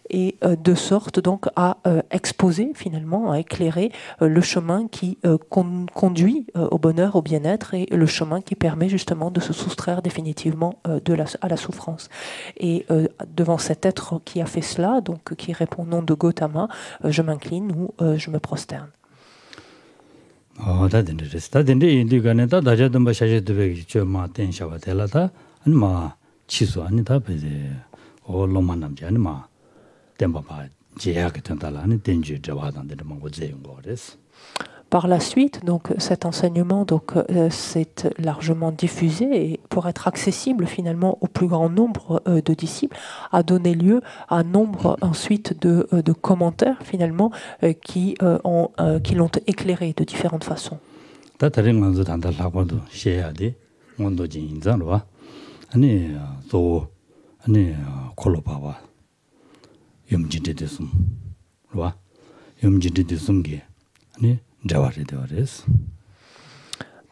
S3: et de sorte donc à exposer finalement, à éclairer le chemin qui conduit au bonheur, au bien-être, et le chemin qui permet justement de se soustraire définitivement à la souffrance. Et devant cet être qui a fait cela, donc qui répond au nom de Gautama, je m'incline ou je me prosterne. Par la suite, donc, cet enseignement donc, s'est largement diffusé et pour être accessible finalement au plus grand nombre de disciples, a donné lieu à un nombre ensuite de commentaires finalement qui l'ont éclairé de différentes façons.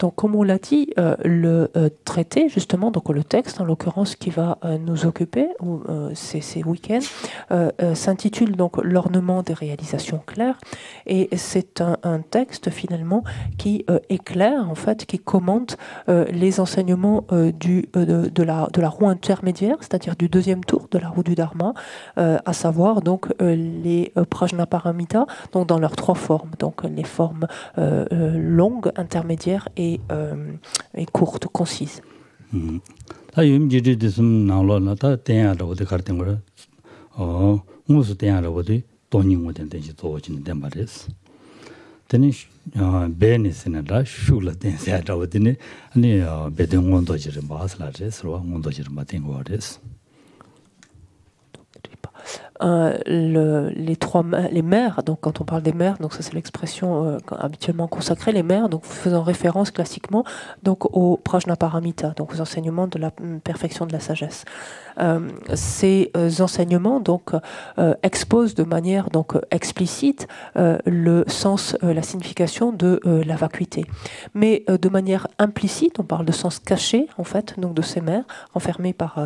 S3: Donc, comme on l'a dit, le traité, justement, donc le texte, en l'occurrence, qui va nous occuper ces week-ends, s'intitule donc l'ornement des réalisations claires, et c'est un texte finalement qui éclaire, en fait, qui commente les enseignements de la roue intermédiaire, c'est-à-dire du 2e tour de la roue du Dharma, à savoir donc les prajnaparamita, donc dans leurs 3 formes, donc les formes longues, intermédiaires et courtes, concises. Les mères, donc quand on parle des mères, donc ça c'est l'expression habituellement consacrée, les mères, donc faisant référence classiquement donc au prajnaparamita, donc aux enseignements de la perfection de la sagesse. Ces enseignements donc exposent de manière donc explicite le sens, la signification de la vacuité, mais de manière implicite, on parle de sens caché en fait, donc de ces mères renfermées par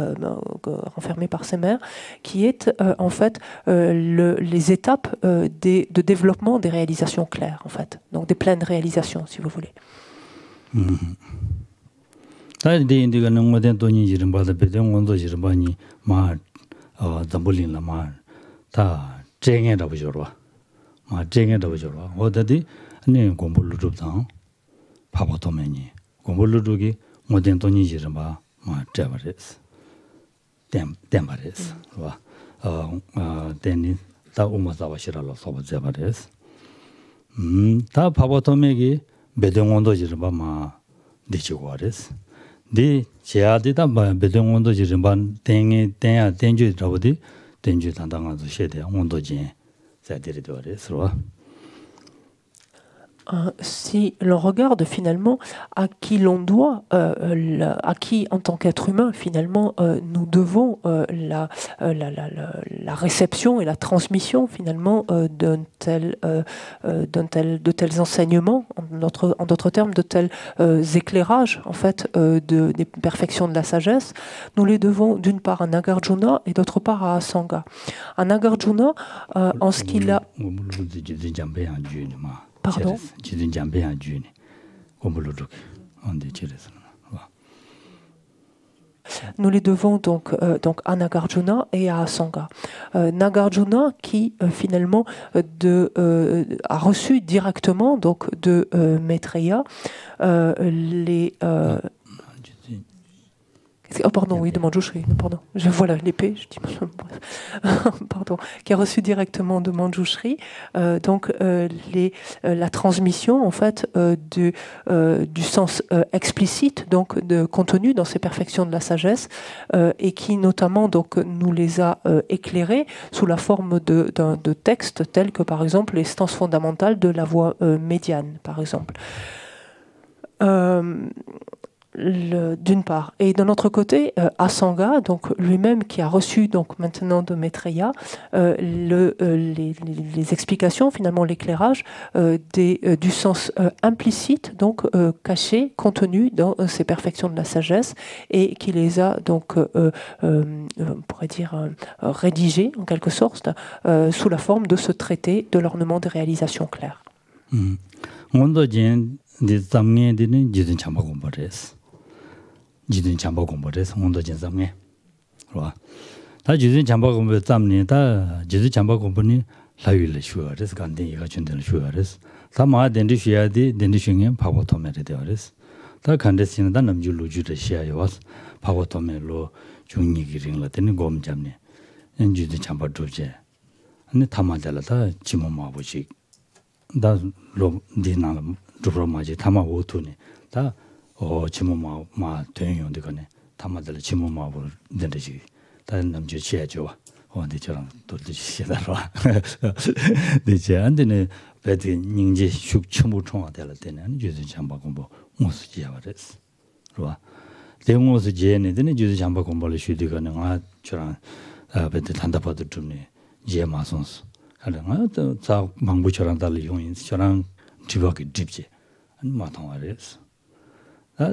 S3: ces mères, qui est en fait les étapes de développement des réalisations claires en fait, donc des pleines réalisations si vous voulez. Si l'on regarde finalement à qui l'on doit, à qui en tant qu'être humain finalement nous devons la réception et la transmission finalement de tels enseignements, en d'autres termes de tels éclairages en fait des perfections de la sagesse, nous les devons d'une part à Nagarjuna et d'autre part à Asanga. À Nagarjuna, en ce qu'il a... Pardon. Nous les devons donc à Nagarjuna et à Asanga. Nagarjuna qui finalement a reçu directement donc de Maitreya les Oh pardon, oui, de Manjushri, pardon. Je vois l'épée, je dis pardon, qui a reçu directement de Manjushri. Donc la transmission en fait du sens explicite, donc de contenu dans ces perfections de la sagesse, et qui notamment donc nous les a éclairés sous la forme de textes tels que par exemple les stances fondamentales de la voie médiane, par exemple. D'une part. Et d'un autre côté, Asanga, donc lui-même qui a reçu donc maintenant de Maitreya les explications, finalement l'éclairage du sens implicite, donc caché, contenu dans ces perfections de la sagesse, et qui les a donc, on pourrait dire, rédigés en quelque sorte sous la forme de ce traité de l'ornement des réalisations claires.
S2: 지든 잠바 공부해서 온도 진zam게 그렇다. 다 지든 잠바 공부 땀니다. 지든 잠바 공부니 라위를 쉬어야지 간데 이가 준대를 쉬어야지. 다마 된디 쉬야디 된디 쉬게 파고 토메를 되어야지. 다 간데스는 다 남줄로 주를 쉬어야 와서 파고 토메로 중니기링을 되는 곰 잡네. 엔지든 잠바 두제. 근데 다마달다 지모마보지. 다로 디나 두로마지 다마 오토네. 다 지모마 되는데 거네. 다마들 지모마를 된다지. 다른 남주 지야죠. 근데 저랑 돌듯이 시다라. 이제 안 되네. 배드 닝지 숙 첨부 총화될 때는 주제 잠바 공부 무슨 지야버렸어. 그러와. 대모스 지에네는 주제 잠바 공부를 쉬디거는 저랑 배드 단답하도 좀네. 지마선스. 하는 자 망부처럼 달리 용인 저랑 집하게 집지. 안 마통하랬어.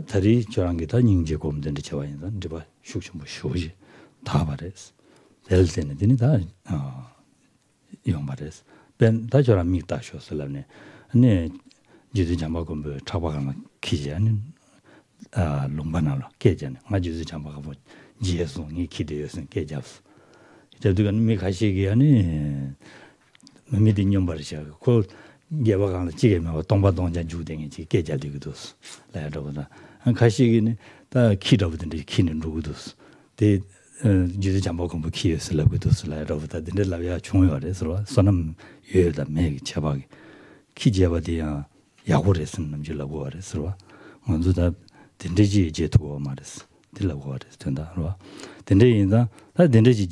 S2: 다리 저랑 기타 닝제 곰된데 저와인다. 이제 숙좀 쉬우지. 다 말했어. 될 때는 다 이용 말했어. 벤다 저랑 미다 쇼슬라네. 아니 지지 잠바 공부 잡아가는 기지 아닌 롱반알로 계잖아. 아주지 잠바가 뭐 지혜송이 기대였으니 계잡스. 저도가 미 가시기 아니 미디 념바르샤. 그 예바가는 지게면 동바동자 주댕이지 계자리고도 라이더보다 가시기는 다 키더보든지 키는 누구도스 대 지지 잠바 공부 키였을라고도 라이더보다 된다라야 중요하래서 선은 예다 매기 잡아기 키지야바디야 야고레스는 남질라고 하래서 먼저 다 된대지 이제 도와 말했어 들라고 하래서 된다로 된대인다 다 된대지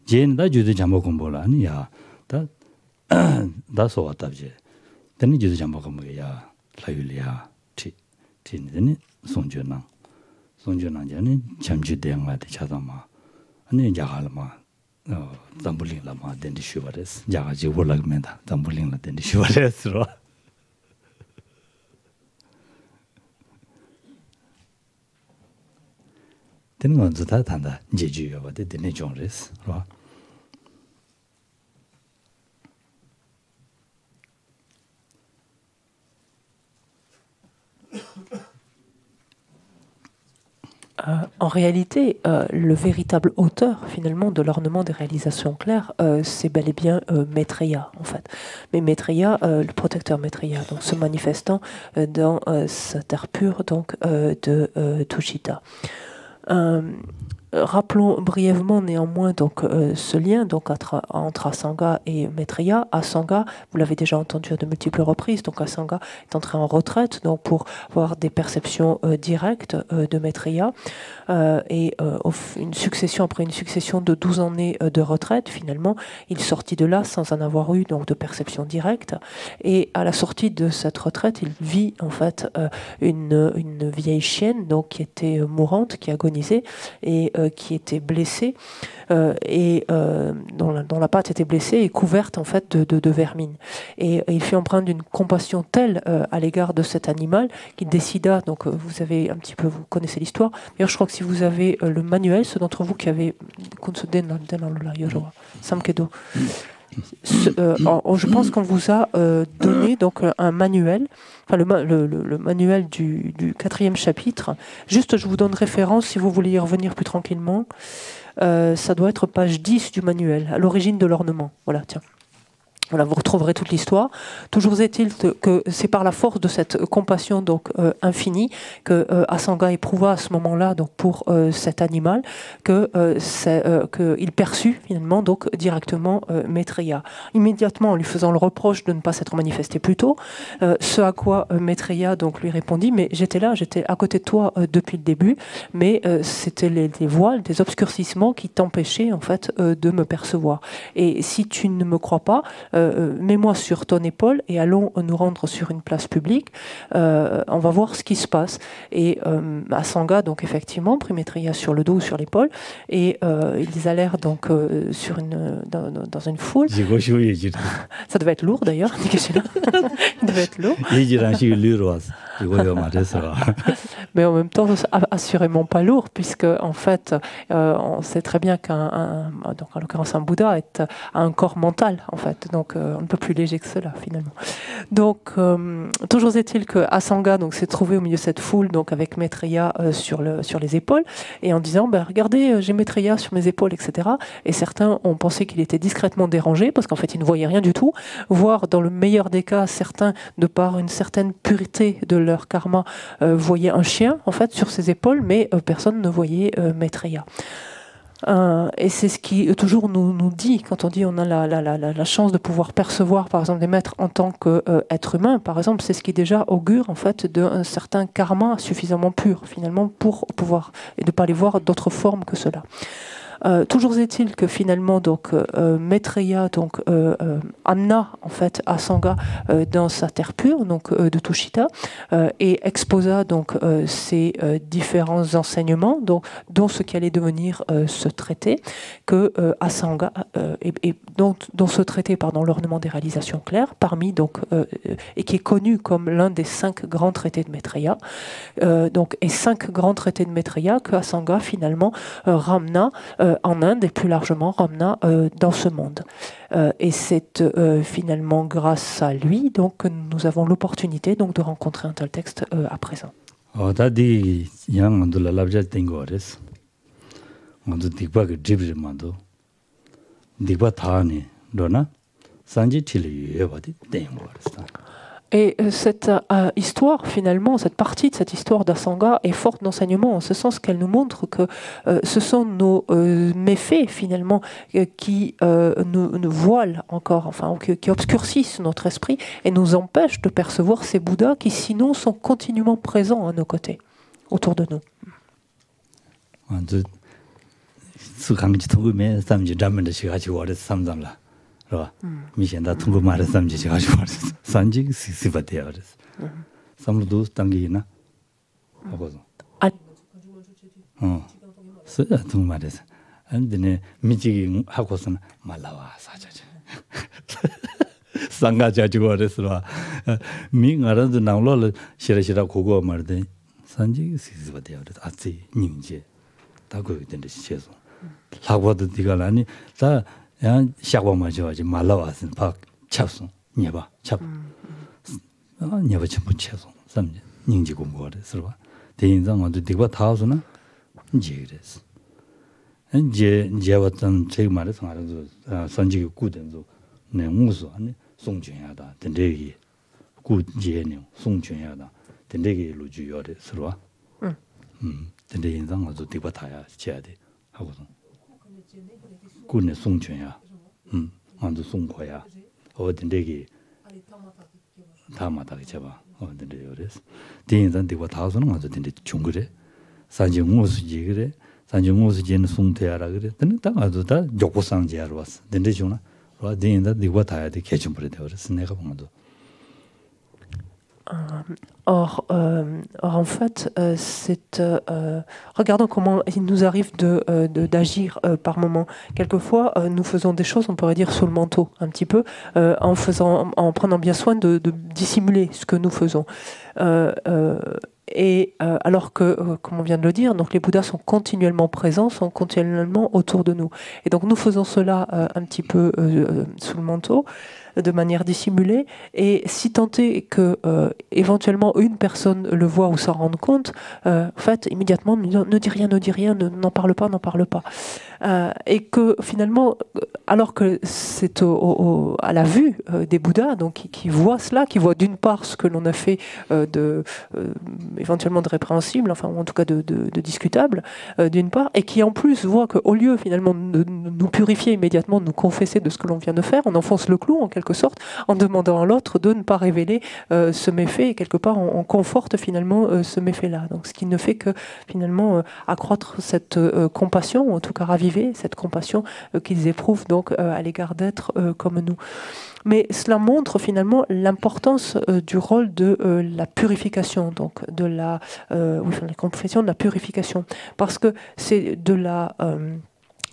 S2: 제는 다 지지 잠바 공부를 아니야 다 소왔다지 되는 지도 잠바가 뭐야 라율이야 티는 송전랑 전에 잠시 대응하되 찾아마 아니 야갈마 담불링라마 된디 쉬버레스 야가지 올라가면다 담불링라 된디 쉬버레스로 되는 건 다 단다 제주요 바데 되는 종레스 로
S3: En réalité, le véritable auteur, finalement, de l'ornement des réalisations claires, c'est bel et bien Maitreya, en fait. Mais Maitreya, le protecteur Maitreya, donc se manifestant dans sa terre pure, donc de Tushita. Rappelons brièvement néanmoins donc ce lien donc entre Asanga et Maitreya. Asanga, vous l'avez déjà entendu à de multiples reprises, donc Asanga est entré en retraite donc pour avoir des perceptions directes de Maitreya et une succession après une succession de 12 années de retraite, finalement, il sortit de là sans en avoir eu donc de perception directe. Et à la sortie de cette retraite, il vit en fait une vieille chienne donc qui était mourante, qui agonisait et qui était blessée et dont la patte était blessée et couverte en fait de vermine. Et il fut empreint d'une compassion telle à l'égard de cet animal qu'il décida, donc vous connaissez l'histoire. D'ailleurs, je crois que si vous avez le manuel, ceux d'entre vous qui avez Samkedo, je pense qu'on vous a donné donc un manuel, enfin le manuel du 4e chapitre. Juste, je vous donne référence si vous voulez y revenir plus tranquillement. Ça doit être page 10 du manuel, à l'origine de l'ornement. Voilà, tiens. Voilà, vous retrouverez toute l'histoire. Toujours est-il que c'est par la force de cette compassion donc infinie que Asanga éprouva à ce moment-là donc pour cet animal qu'il perçut finalement donc directement Maitreya. Immédiatement en lui faisant le reproche de ne pas s'être manifesté plus tôt, ce à quoi Maitreya donc lui répondit: mais j'étais là, j'étais à côté de toi depuis le début, mais c'était les voiles, des obscurcissements qui t'empêchaient en fait de me percevoir. Et si tu ne me crois pas, mets-moi sur ton épaule et allons nous rendre sur une place publique. On va voir ce qui se passe. Et Asanga, donc effectivement, prit Maitreya sur le dos ou sur l'épaule, et ils allèrent donc dans une foule. Ça devait être lourd d'ailleurs. Il devait être lourd. Mais en même temps, assurément pas lourd, puisque en fait, on sait très bien donc en l'occurrence un Bouddha a un corps mental en fait, donc un peu plus léger que cela finalement. Donc toujours est-il que Asanga donc s'est trouvé au milieu de cette foule donc avec Maitreya sur les épaules et en disant regardez, j'ai Maitreya sur mes épaules, etc. Et certains ont pensé qu'il était discrètement dérangé parce qu'en fait il ne voyait rien du tout, voire dans le meilleur des cas, certains de par une certaine pureté de leur karma voyaient un chien en fait sur ses épaules, mais personne ne voyait Maitreya. Et c'est ce qui toujours nous dit, quand on dit on a la chance de pouvoir percevoir par exemple des maîtres en tant qu'être humain, par exemple, c'est ce qui déjà augure en fait d'un certain karma suffisamment pur finalement pour pouvoir, et de ne pas les voir d'autres formes que cela. Toujours est-il que finalement donc Maitreya donc amena en fait Asanga dans sa terre pure donc de Tushita et exposa donc ces différents enseignements dont ce qui allait devenir ce traité que Asanga et dont ce traité l'ornement des réalisations claires parmi donc et qui est connu comme l'un des 5 grands traités de Maitreya donc et 5 grands traités de Maitreya que Asanga finalement ramena en Inde et plus largement ramena dans ce monde. Et c'est finalement grâce à lui donc, que nous avons l'opportunité donc, de rencontrer un tel texte à présent. Et cette histoire, finalement, cette partie de cette histoire d'Asanga est forte d'enseignement, en ce sens qu'elle nous montre que ce sont nos méfaits, finalement, qui nous voilent encore, enfin, qui obscurcissent notre esprit et nous empêchent de percevoir ces Bouddhas qui, sinon, sont continuellement présents à nos côtés, autour de nous. Or, en fait, regardons comment il nous arrive d'agir par moment. Quelquefois, nous faisons des choses, on pourrait dire, sous le manteau, un petit peu, en prenant bien soin de dissimuler ce que nous faisons. alors que, comme on vient de le dire, donc les Bouddhas sont continuellement présents, sont continuellement autour de nous. Et donc nous faisons cela un petit peu sous le manteau, de manière dissimulée, et si tant est que éventuellement une personne le voit ou s'en rende compte, en fait immédiatement ne dis rien, n'en parle pas, et que finalement, alors que c'est à la vue des Bouddhas, donc qui voient cela, qui voient d'une part ce que l'on a fait éventuellement de répréhensible, enfin ou en tout cas de discutable, d'une part, et qui en plus voient qu'au lieu finalement de nous purifier immédiatement, de nous confesser de ce que l'on vient de faire, on enfonce le clou en quelque sorte, en demandant à l'autre de ne pas révéler ce méfait, et quelque part on conforte finalement ce méfait-là. Donc ce qui ne fait que finalement accroître cette compassion, ou en tout cas raviver cette compassion qu'ils éprouvent donc à l'égard d'êtres comme nous. Mais cela montre finalement l'importance du rôle de la purification, donc de la confession de la purification, parce que c'est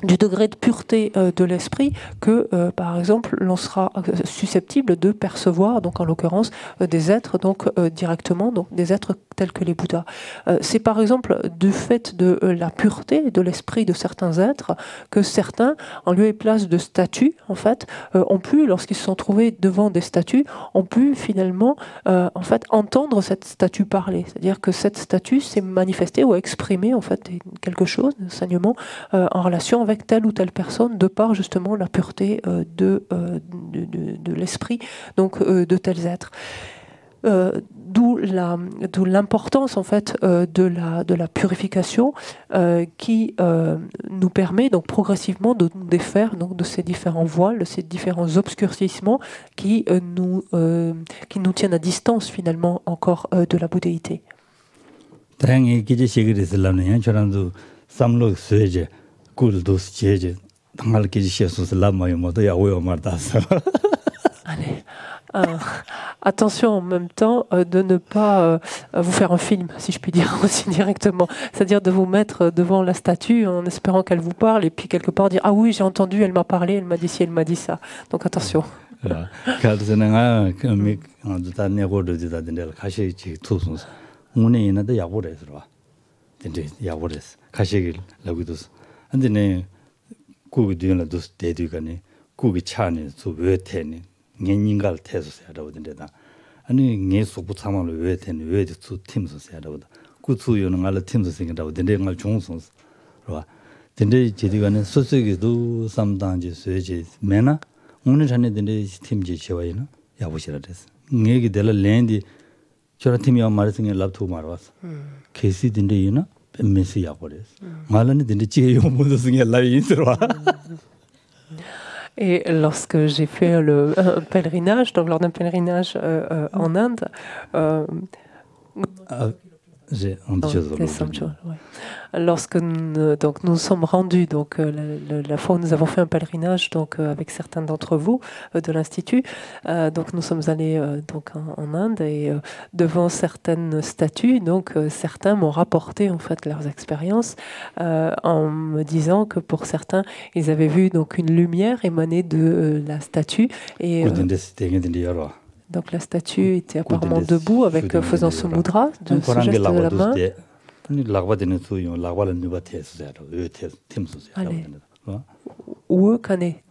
S3: du degré de pureté de l'esprit que, par exemple, l'on sera susceptible de percevoir, donc en l'occurrence, des êtres donc directement, donc des êtres tels que les Bouddhas. C'est par exemple du fait de la pureté de l'esprit de certains êtres que certains, en lieu et place de statues, en fait, ont pu, lorsqu'ils se sont trouvés devant des statues, ont pu finalement, en fait, entendre cette statue parler. C'est-à-dire que cette statue s'est manifestée ou exprimé en fait quelque chose, un enseignement en relation avec telle ou telle personne, de par justement la pureté de l'esprit, donc de tels êtres. D'où l'importance en fait de la purification qui nous permet donc progressivement de nous défaire donc de ces différents voiles, de ces différents obscurcissements qui nous tiennent à distance finalement encore de la bouddhéité. Allez. Attention en même temps de ne pas vous faire un film, si je puis dire aussi directement. C'est-à-dire de vous mettre devant la statue en espérant qu'elle vous parle et puis quelque part dire « Ah oui, j'ai entendu, elle m'a parlé, elle m'a dit ci, elle m'a dit ça. » Donc attention.
S2: ngen인갈 태소세라고 된다. 아니 녜 속부 참말로 왜 되는 왜 주 팀소세라고. 구추요는 알 팀소 생긴다고 된대 말 종송스. 그봐. 된대 제디가는 소속에도 삼단지 쇠지 매나 오늘 전에 된대 팀지 제와이나 야보시라 됐어. 녜기 될 랜디 저라 팀이 말했으니 랍토 말았어. 케이스 된대 이나 메시 야보랬어. 말은 된대 지요 모두 승에 라이 들어와.
S3: Et lorsque j'ai fait un pèlerinage, donc lors d'un pèlerinage en Inde, lorsque nous sommes rendus, donc la fois où nous avons fait un pèlerinage, donc avec certains d'entre vous de l'institut, donc nous sommes allés donc en Inde et devant certaines statues, donc certains m'ont rapporté en fait leurs expériences en me disant que pour certains ils avaient vu donc une lumière émaner de la statue et donc la statue était apparemment debout avec faisant ce mudra de ce geste de la main. Allez. Où cané?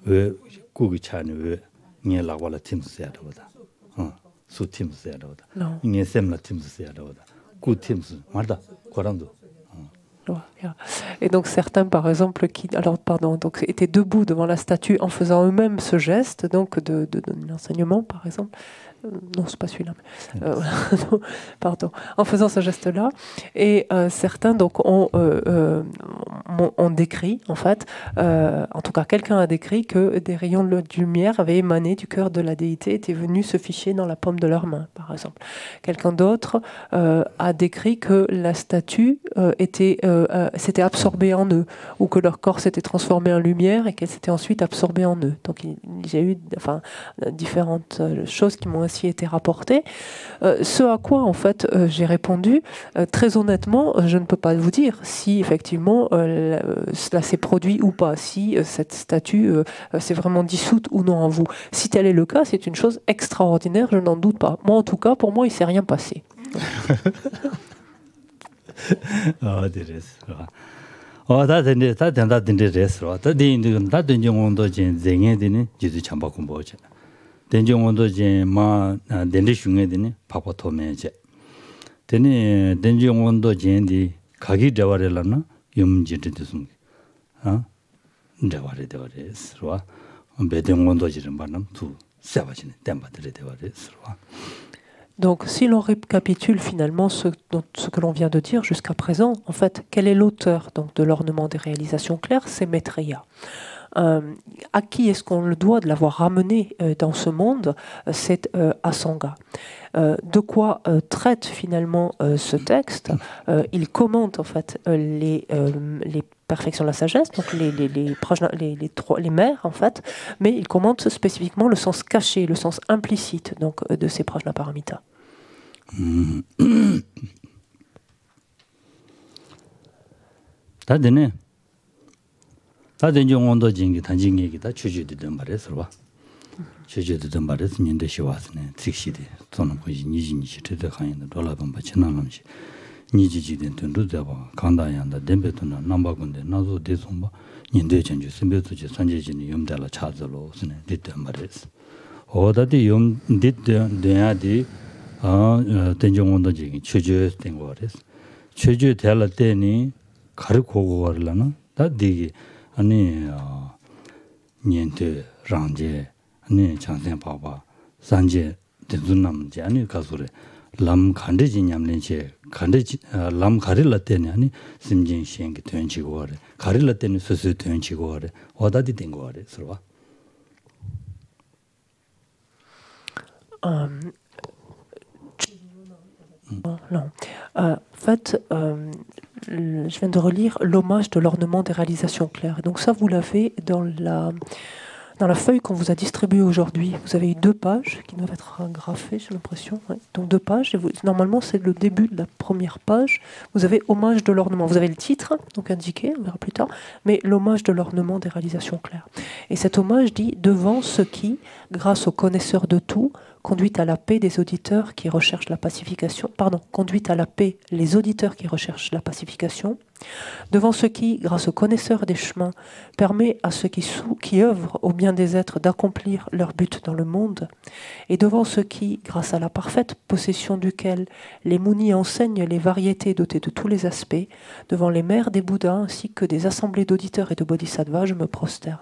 S3: Et donc certains, par exemple, donc étaient debout devant la statue en faisant eux-mêmes ce geste, donc de l'enseignement, par exemple. Non, c'est pas celui-là. Pardon. En faisant ce geste-là, et certains donc ont décrit, en fait, en tout cas, quelqu'un a décrit que des rayons de lumière avaient émané du cœur de la déité, étaient venus se ficher dans la paume de leur main, par exemple. Quelqu'un d'autre a décrit que la statue s'était absorbée en eux, ou que leur corps s'était transformé en lumière et qu'elle s'était ensuite absorbée en eux. Donc il y a eu différentes choses qui m'ont ainsi été rapportées. Ce à quoi en fait j'ai répondu, très honnêtement, je ne peux pas vous dire si effectivement cela s'est produit ou pas, si cette statue s'est vraiment dissoute ou non en vous. Si tel est le cas, c'est une chose extraordinaire, je n'en doute pas. Moi en tout cas, pour moi, il ne s'est rien passé.
S2: 어디랬어. 다 된다 됐어. 다 된다 다 된정원도 쟁에 되니 지도 참 바꾼 거지. 된정원도 마 된데 중에 되니 바꿔 도매제. 되니 된정원도 쟁디 가기 대화를라나 염지도 됐음. 대화를 대화했어. 배정원도 지는 반람 두 세바지네 땜바들이 대화했어.
S3: Donc, si l'on récapitule finalement ce que l'on vient de dire jusqu'à présent, en fait, quel est l'auteur donc de l'ornement des réalisations claires? C'est Maitreya. À qui est-ce qu'on le doit de l'avoir ramené dans ce monde? C'est Asanga. De quoi traite finalement ce texte? Il commente en fait les perfections de la sagesse, donc les mères en fait, mais il commente spécifiquement le sens caché, le sens implicite donc de ces Prajnaparamita.
S2: 다되네. 다된 정원도 진기 단진 얘기다 추주되던 말에서 봐. 추주되던 말에서 년대시 왔네. 직시대. 저는 거기 니진이 되다 가는 돌아본 바 지나는지. 니지지된 돈도 봐. 간다야한다 덴베도나 남바군데 나도 대송 봐. 년대 전주 선배도지 산재진이 염달라 찾으러 오스네. 됐단 말에서. 어다디 염 됐대야디 된정원도 진기 추주된 거래서. 추주 될 때니 가르고 가려나? 다디 아니 년대 랑제 아니 장생 봐봐 산제 된준남제 아니 가소래 람 간데지냠는제 간데지 람 가릴라 때니 아니 심진 시행기 된지고 거래 가릴라 때니 스스 된지고 거래 어다디 된 거래 서로
S3: Non. En fait, je viens de relire l'hommage de l'ornement des réalisations claires. Donc ça, vous l'avez dans la feuille qu'on vous a distribuée aujourd'hui. Vous avez eu 2 pages qui doivent être graphées, j'ai l'impression. Ouais. Donc 2 pages. Et normalement, c'est le début de la première page. Vous avez hommage de l'ornement. Vous avez le titre, donc indiqué, on verra plus tard, mais l'hommage de l'ornement des réalisations claires. Et cet hommage dit « Devant ce qui, grâce aux connaisseurs de tout, conduit à la paix des auditeurs qui recherchent la pacification, conduit à la paix les auditeurs qui recherchent la pacification, devant ce qui, grâce aux connaisseurs des chemins, permet à ceux qui œuvrent au bien des êtres d'accomplir leur but dans le monde, et devant ce qui, grâce à la parfaite possession duquel les Munis enseignent les variétés dotées de tous les aspects, devant les mères des Bouddhas ainsi que des assemblées d'auditeurs et de bodhisattvas, je me prosterne.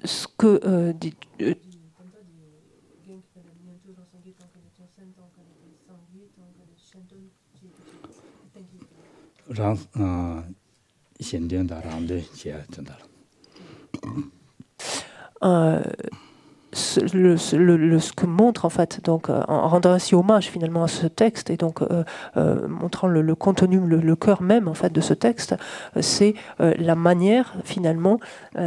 S3: Ce que dit ce que montre en fait, donc en rendant ainsi hommage finalement à ce texte et donc montrant le contenu, le cœur même en fait de ce texte, c'est la manière finalement,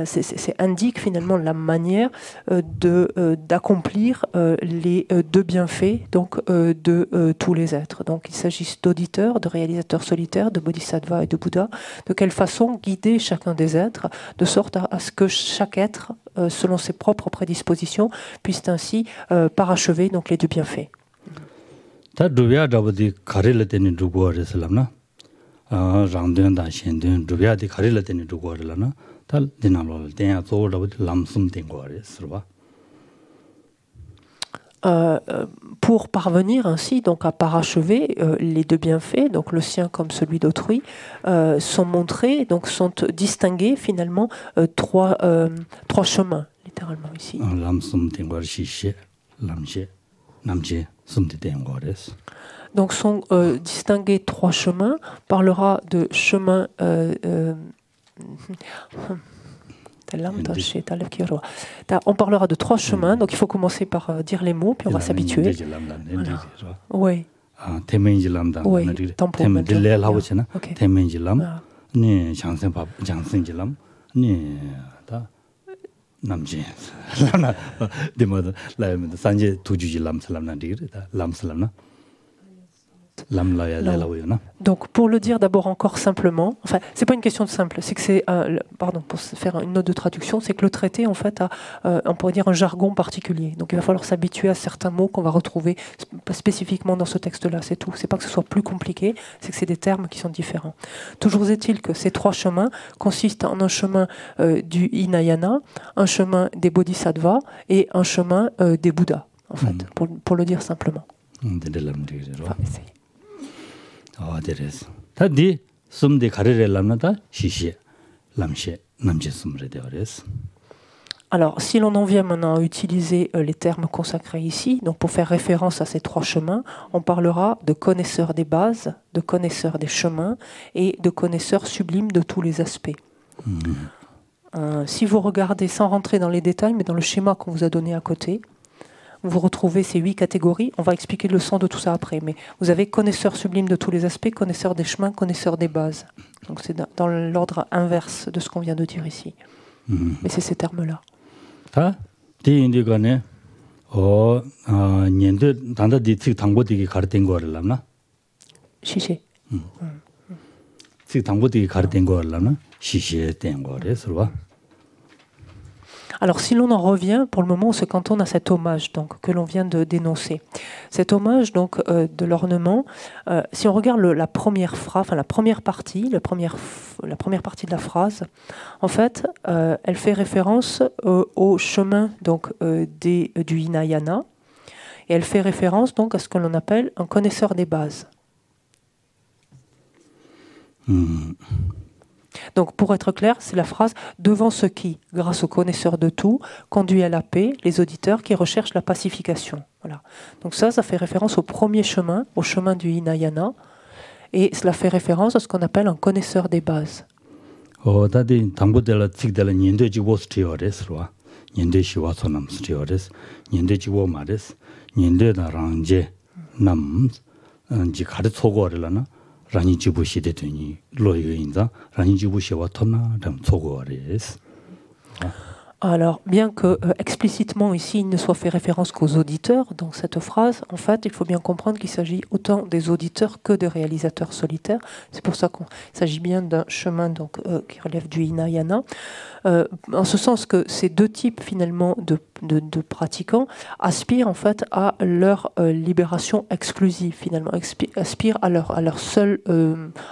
S3: c'est indique finalement la manière d'accomplir les 2 bienfaits donc de tous les êtres. Donc il s'agisse d'auditeurs, de réalisateurs solitaires, de bodhisattvas et de bouddhas. De quelle façon guider chacun des êtres de sorte à ce que chaque être selon ses propres prédispositions, puissent ainsi parachever donc les 2 bienfaits. Pour parvenir ainsi donc à parachever les 2 bienfaits, donc le sien comme celui d'autrui, sont montrés, donc sont distingués finalement 3 chemins, littéralement ici. Donc sont distingués 3 chemins. On parlera de chemin on parlera de 3 chemins, donc il faut commencer par dire les mots, puis on va s'habituer. Oui. Oui, tempo. fait. Donc, pour le dire d'abord encore simplement, enfin, c'est pas une question de simple, c'est que c'est, pardon, pour faire une note de traduction, c'est que le traité, en fait, a, on pourrait dire, un jargon particulier. Donc, il va falloir s'habituer à certains mots qu'on va retrouver spécifiquement dans ce texte-là, c'est tout. C'est pas que ce soit plus compliqué, c'est que c'est des termes qui sont différents. Toujours est-il que ces 3 chemins consistent en un chemin du Hinayana, un chemin des Bodhisattvas et un chemin des Bouddhas, en fait, pour le dire simplement. Alors, si l'on en vient maintenant à utiliser les termes consacrés ici, donc pour faire référence à ces 3 chemins, on parlera de connaisseurs des bases, de connaisseurs des chemins et de connaisseurs sublimes de tous les aspects. Si vous regardez, sans rentrer dans les détails, mais dans le schéma qu'on vous a donné à côté, vous retrouvez ces 8 catégories. On va expliquer le sens de tout ça après. Mais vous avez connaisseurs sublimes de tous les aspects, connaisseurs des chemins, connaisseurs des bases. Donc c'est dans l'ordre inverse de ce qu'on vient de dire ici. Mais c'est ces termes-là. Chiché. Alors, si l'on en revient, pour le moment, on se cantonne à cet hommage donc, que l'on vient de dénoncer. Cet hommage donc, de l'ornement, si on regarde la première phrase, enfin la première partie de la phrase, en fait, elle fait référence au chemin donc, du Hinayana, et elle fait référence donc à ce que l'on appelle un connaisseur des bases. Donc, pour être clair, c'est la phrase « Devant ce qui, grâce aux connaisseurs de tout, conduit à la paix les auditeurs qui recherchent la pacification. » Voilà. Donc ça fait référence au premier chemin, au chemin du Hinayana, et cela fait référence à ce qu'on appelle un connaisseur des bases. Alors, bien que explicitement ici il ne soit fait référence qu'aux auditeurs dans cette phrase, en fait, il faut bien comprendre qu'il s'agit autant des auditeurs que des réalisateurs solitaires. C'est pour ça qu'il s'agit bien d'un chemin donc, qui relève du Hinayana, en ce sens que ces 2 types finalement de pratiquants aspirent en fait à leur libération exclusive finalement, aspirent à leur seul,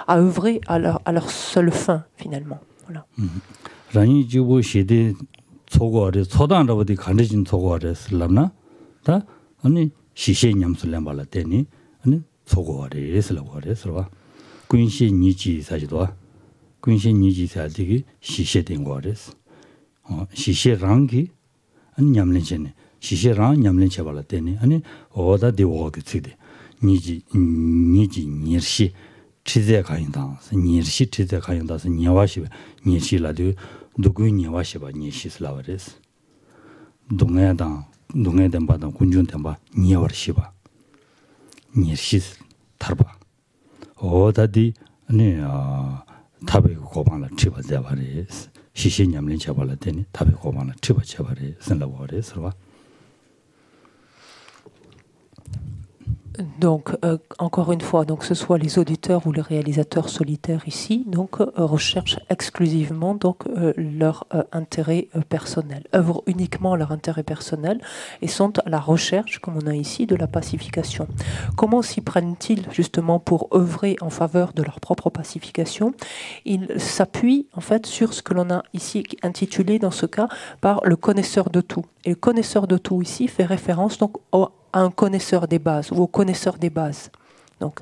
S3: à œuvrer à leur seule fin finalement. Voilà.
S2: 소고아래 소단라고디 간대진 소고아래 슬람나 다 아니 시셰 냠슬람 발라테니 아니 소고아래 슬라고아래 슬와 군시 니지 사지도 군시 니지 사디기 시셰 된거아래스 시셰랑기 아니 냠렌체네 시셰랑 냠렌체 발라테니 아니 오다 디오가 찌데 니지 니르시 치제 가인다 니르시 치제 가인다서 니와시 니시라도 누구니 와시바 니시슬라버레스 동해당 바다 군준템바 니와르시바 니시스 타르바 오다디 아니 타베 고방라 치바 자바레스 시시냠린 자발라테니 타베 고방라 치바 자바레 선라버레스와.
S3: Donc, encore une fois, donc, que ce soit les auditeurs ou les réalisateurs solitaires ici, donc, recherchent exclusivement donc, leur intérêt personnel, œuvrent uniquement leur intérêt personnel et sont à la recherche, comme on a ici, de la pacification. Comment s'y prennent-ils justement pour œuvrer en faveur de leur propre pacification? Ils s'appuient en fait sur ce que l'on a ici intitulé dans ce cas par le connaisseur de tout. Et le connaisseur de tout ici fait référence donc à un connaisseur des bases ou au connaisseur des bases. Donc,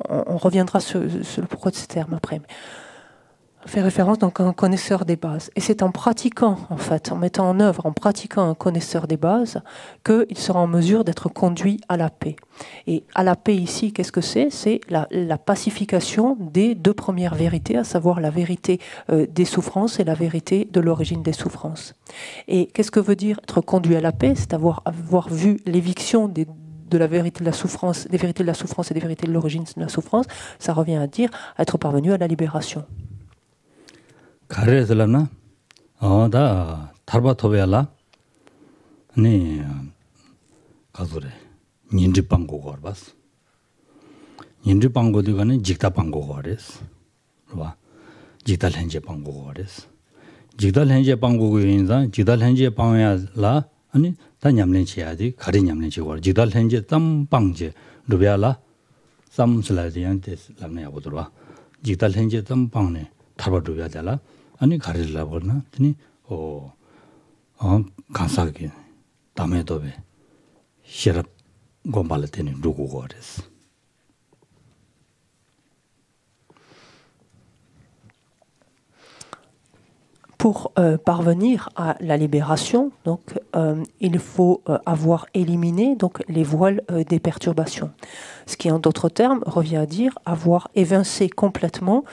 S3: on reviendra sur le pourquoi de ces termes après. Mais on fait référence donc à un connaisseur des bases. Et c'est en pratiquant, en fait, en mettant en œuvre, en pratiquant un connaisseur des bases, qu'il sera en mesure d'être conduit à la paix. Et à la paix ici, qu'est-ce que c'est? C'est la pacification des 2 premières vérités, à savoir la vérité des souffrances et la vérité de l'origine des souffrances. Et qu'est-ce que veut dire être conduit à la paix? C'est avoir vu l'éviction de la vérité de la souffrance, des vérités de la souffrance et des vérités de l'origine de la souffrance. Ça revient à dire être parvenu à la libération.
S2: 가르에서라나 다 타르바토베알라 네 가소래 닌지빵고 거봤어 인지 방고도 가는 직다 방고가 그랬어. 봐. 직달 현재 방고가 그랬어. 직달 현재 방고가 인자 직달 현재 방야라 아니 다 냠len 치야지 가리 냠len 치고 직달 현재 땀 방제 루비아라 삼슬라디한테 라면 보더라. 직달 현재 땀 방네 타바 루비아 달라 아니 가리라 보나 아니 간사게 담에도 배 시럽 고말을 때는 누구고 그랬어.
S3: Pour parvenir à la libération, donc, il faut avoir éliminé donc, les voiles des perturbations. Ce qui, en d'autres termes, revient à dire avoir évincé complètement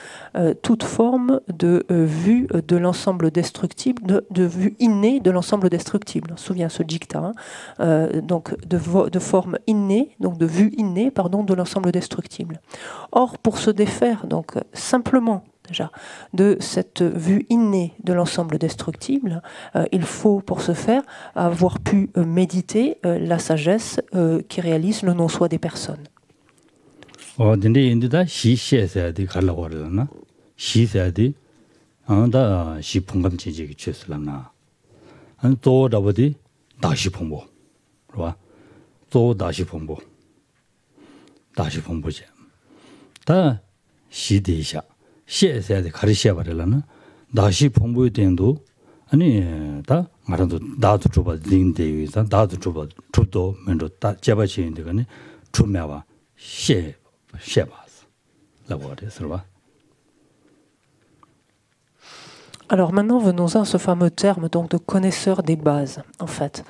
S3: toute forme de vue de l'ensemble destructible, de vue innée de l'ensemble destructible. On se souvient ce dicta, donc de forme innée, donc de vue innée, pardon, de l'ensemble destructible. Or, pour se défaire, donc simplement déjà, de cette vue innée de l'ensemble destructible, il faut pour ce faire avoir pu méditer la sagesse qui réalise le non-soi des personnes.
S2: 시에서야 가르쳐 버려라나 다시 본부에 된도 아니 다 말도 나도 줘봐 링데 위에서 나도 줘봐 줘도 면도 다 잡아지는데 거네 주매와 시에봐서 라고 그래서
S3: Alors maintenant, venons-en à ce fameux terme donc, de connaisseur des bases, en fait.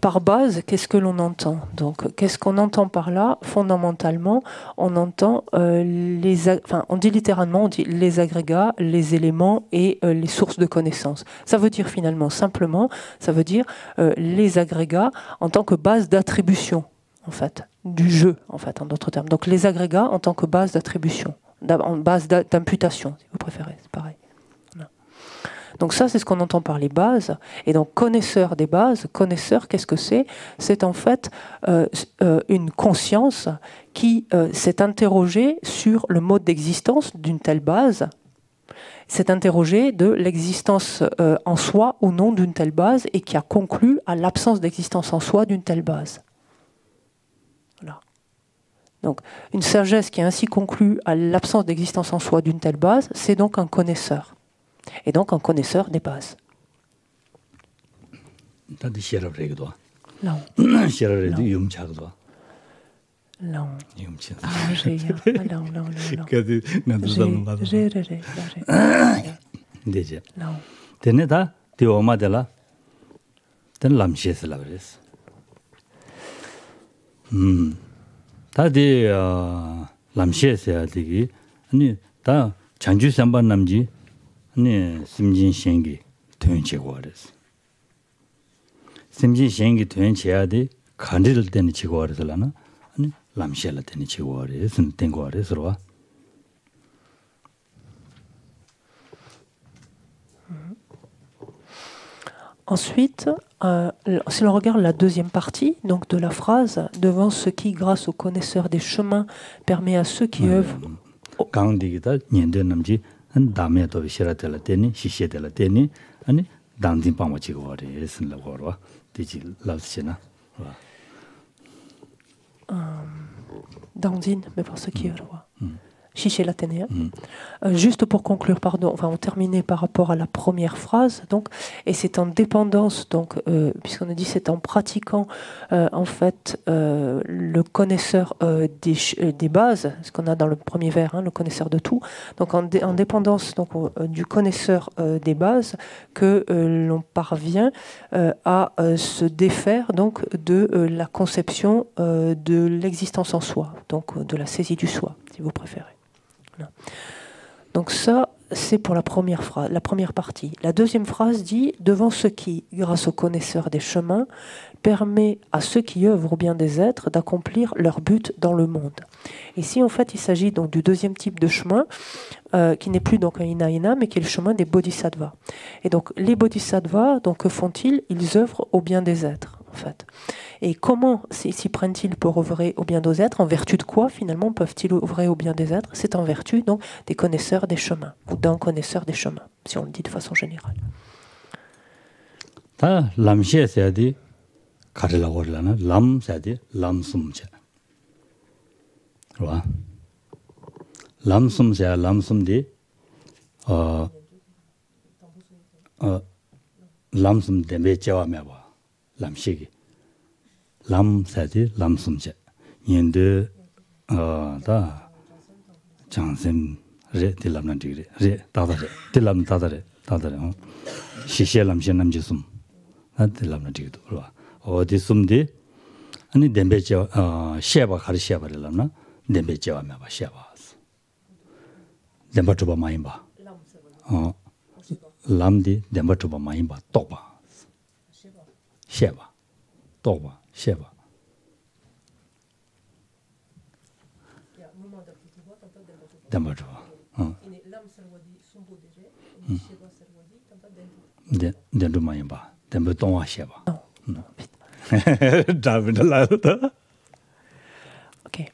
S3: Par base, qu'est-ce que l'on entend? Donc, qu'est-ce qu'on entend par là? Fondamentalement, on entend on dit littéralement, on dit les agrégats, les éléments et les sources de connaissances. Ça veut dire finalement, simplement, ça veut dire les agrégats en tant que base d'attribution, en fait, du jeu, en fait, en d'autres termes. Donc, les agrégats en tant que base d'attribution, en base d'imputation, si vous préférez, c'est pareil. Donc ça, c'est ce qu'on entend par les bases. Et donc, connaisseur des bases, connaisseur, qu'est-ce que c'est? C'est en fait une conscience qui s'est interrogée sur le mode d'existence d'une telle base, s'est interrogée de l'existence en soi ou non d'une telle base et qui a conclu à l'absence d'existence en soi d'une telle base. Voilà. Donc, une sagesse qui a ainsi conclu à l'absence d'existence en soi d'une telle base, c'est donc un connaisseur. Et donc un connaisseur des bases. Non. Non.
S2: 네, 심진생기 된치고 그랬어. 심진생기 된치야 돼. 간리를 때는 치고 그래서라나. 아니, 람시엘 때는 치고 그래서 된거 그래서.
S3: Ensuite, si l'on regarde la deuxième partie donc de la phrase, devant ce qui, grâce aux connaisseurs des chemins, permet à ceux qui œuvrent.
S2: 강디기다 년대남지 다음에도 시라텔라 때니 시시텔라 때니 아니 당진 방어 지고 그래 쓴다고 그러와 되지 라스시나
S3: Dandine, mais pour ceux qui œuvrent. Chiché l'Athénéen. Juste pour conclure, pardon, enfin, on terminait par rapport à la première phrase, donc, et c'est en dépendance, donc, puisqu'on a dit c'est en pratiquant, en fait, le connaisseur des bases, ce qu'on a dans le premier vers, hein, le connaisseur de tout, donc en dépendance donc, du connaisseur des bases, que l'on parvient à se défaire donc de la conception de l'existence en soi, donc de la saisie du soi, si vous préférez. Donc ça, c'est pour la première partie. La deuxième phrase dit « Devant ceux qui, grâce aux connaisseurs des chemins, permet à ceux qui œuvrent au bien des êtres d'accomplir leur but dans le monde. Ici, en fait, il s'agit donc du deuxième type de chemin, qui n'est plus donc un hinayana, mais qui est le chemin des bodhisattvas. Et donc, les bodhisattvas, donc, que font-ils? Ils œuvrent au bien des êtres, en fait. Et comment s'y prennent-ils pour œuvrer au bien des êtres? En vertu de quoi, finalement, peuvent-ils œuvrer au bien des êtres? C'est en vertu, donc, des connaisseurs des chemins, ou d'un connaisseur des chemins, si on le dit de façon générale.
S2: 다 람시에 세야디 가르라고 그러나 람 세야디 람숨제 와 람숨제 람숨디 람숨 데메 제와메 봐 람시기 람 세야디 람숨제 인데 다 장생 레 딜람난디레 레 다다레 딜람 다다레 시시에 람시 남지숨 나들람나지도 그러와 어디 숨디 아니 덴베제 시에바 가르 시에바를람나 덴베제와 메바 시에바 덴바투바 마임바 람디 덴바투바 마임바 똑바 시에바 똑바 시에바 덴바투바 덴두 마임바
S3: Ok.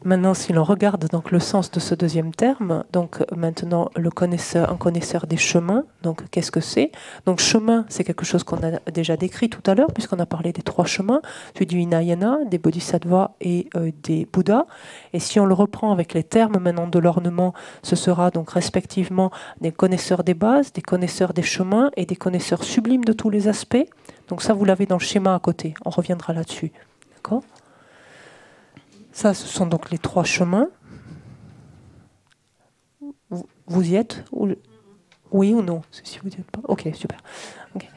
S3: Maintenant, si l'on regarde donc le sens de ce deuxième terme, donc maintenant un connaisseur des chemins. Donc qu'est-ce que c'est? Donc chemin, c'est quelque chose qu'on a déjà décrit tout à l'heure, puisqu'on a parlé des trois chemins, celui du Hinayana, des Bodhisattvas et des Bouddhas. Et si on le reprend avec les termes maintenant de l'ornement, ce sera donc respectivement des connaisseurs des bases, des connaisseurs des chemins et des connaisseurs sublimes de tous les aspects. Donc ça, vous l'avez dans le schéma à côté. On reviendra là-dessus. D'accord? Ça, ce sont donc les trois chemins. Vous y êtes? Oui ou non? Si vous n'y êtes pas. Ok, super. Okay.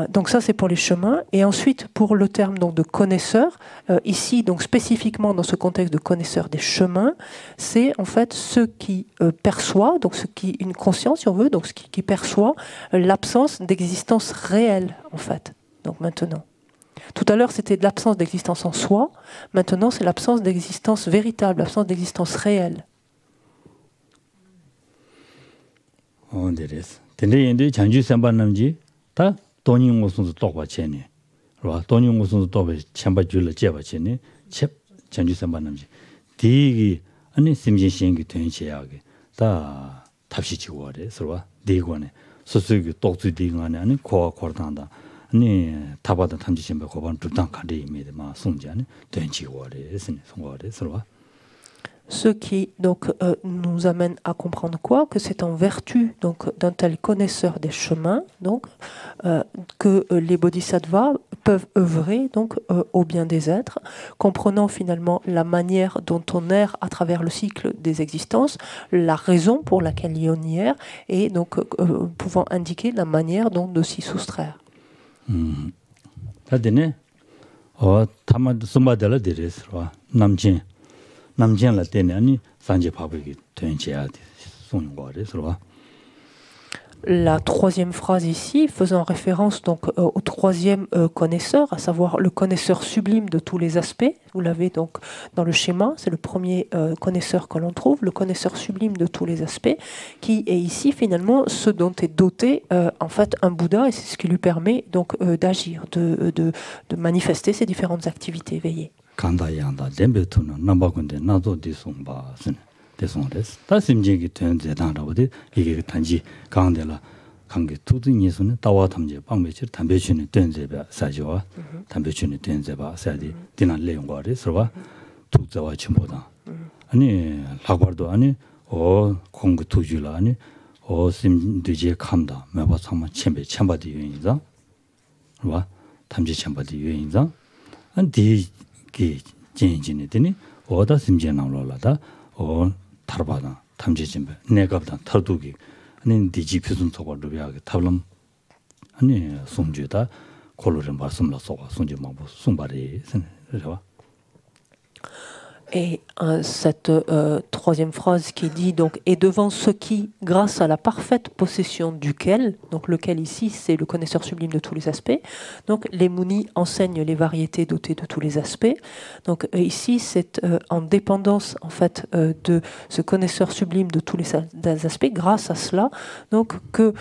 S3: Donc ça, c'est pour les chemins. Et ensuite, pour le terme donc, de connaisseur, ici, donc spécifiquement dans ce contexte de connaisseur des chemins, c'est en fait ceux qui perçoivent, donc ce qui une conscience, si on veut, donc ce qui perçoit l'absence d'existence réelle, en fait. Donc maintenant. Tout à l'heure, c'était de l'absence d'existence en soi. Maintenant, c'est l'absence d'existence véritable, l'absence d'existence réelle.
S2: On dirait. Tenez, chanju semba namji, ta toni ngosun tokwa cheni, ro toni ngosun tokwa chamba jula jeba cheni, chep chanju semba namji. Digi ani simjin shingi tuen cheyage, ta tabshi chiware, sirwa digwane, susugi tokzu digane ani kowa kortanda. 타바다 탐지심배 고반 두당 카리미데 마 송자네 된치고래 스네 송고래 서와
S3: Ce qui donc nous amène à comprendre quoi? Que c'est en vertu donc d'un tel connaisseur des chemins donc que les bodhisattvas peuvent œuvrer donc au bien des êtres, comprenant finalement la manière dont on erre à travers le cycle des existences, la raison pour laquelle on y erre, et donc pouvant indiquer la manière dont de s'y soustraire.
S2: 다데네 타마 숨바달라 데레스와 남진라 때네 아니 산제 파베기 된지야 손 거래서와
S3: La troisième phrase ici, faisant référence donc au troisième connaisseur, à savoir le connaisseur sublime de tous les aspects. Vous l'avez donc dans le schéma, c'est le premier connaisseur que l'on trouve, le connaisseur sublime de tous les aspects, qui est ici finalement ce dont est doté en fait un Bouddha, et c'est ce qui lui permet donc d'agir, de manifester ses différentes activités éveillées.
S2: 대송です. 다심지기 된제단라고데 이게 단지 강대라 관계 투등이서는 다와 탐제 방매치 담배춘의 된제바 사지와 담배춘의 된제바 사디 디난 내용과를 서와 투자와 침보다 아니 라과도 아니 공부 투주라 아니 심디제 감다 매바 상마 첨바디 유인이다 와 탐지 첨바디 유인이다 안디기 진진이 되니 오다 심제 나올라다 타르바다 탐지진배 내가보다 터두기 아니 디지피순 속으로 비하게 탑람 아니 송주다 콜로름 말씀을 써가 송주 망보 송바리 그래요.
S3: Et cette troisième phrase qui dit donc « Et devant ce qui, grâce à la parfaite possession duquel », donc lequel ici c'est le connaisseur sublime de tous les aspects, donc les munis enseignent les variétés dotées de tous les aspects. Donc ici c'est en dépendance en fait de ce connaisseur sublime de tous les aspects, grâce à cela donc que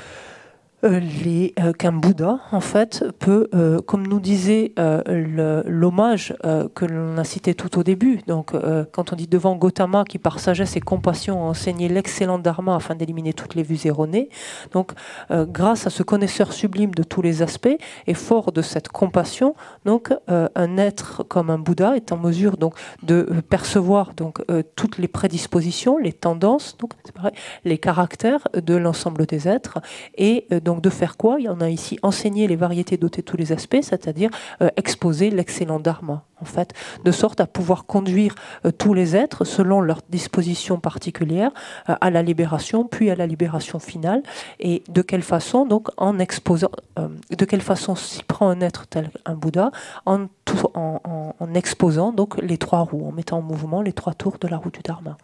S3: qu'un Bouddha, en fait, peut, comme nous disait l'hommage que l'on a cité tout au début, donc quand on dit devant Gautama qui par sagesse et compassion a enseigné l'excellent dharma afin d'éliminer toutes les vues erronées, donc grâce à ce connaisseur sublime de tous les aspects et fort de cette compassion, donc un être comme un Bouddha est en mesure donc de percevoir donc toutes les prédispositions, les tendances, donc c'est pareil, les caractères de l'ensemble des êtres et donc de faire quoi? Il y en a ici enseigner les variétés dotées de tous les aspects, c'est-à-dire exposer l'excellent dharma, en fait, de sorte à pouvoir conduire tous les êtres selon leurs dispositions particulières à la libération, puis à la libération finale. Et de quelle façon, donc, en exposant, de quelle façon s'y prend un être tel un Bouddha, en exposant donc les trois roues, en mettant en mouvement les trois tours de la roue du dharma.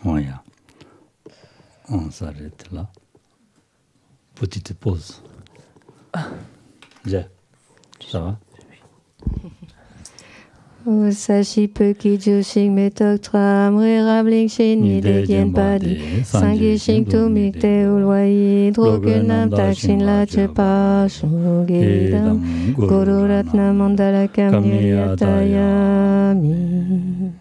S2: Voilà. On s'arrête là. Petite pause. Ça va?
S1: Sashi Peki Jushing Metok Tram Rirabling Shin Nide Dien Padi Sangi Shing Tu Mikte Ulwai Drogunam Takshin La Chepa Shugedam Guru Ratna Mandala Kam Niryatayami.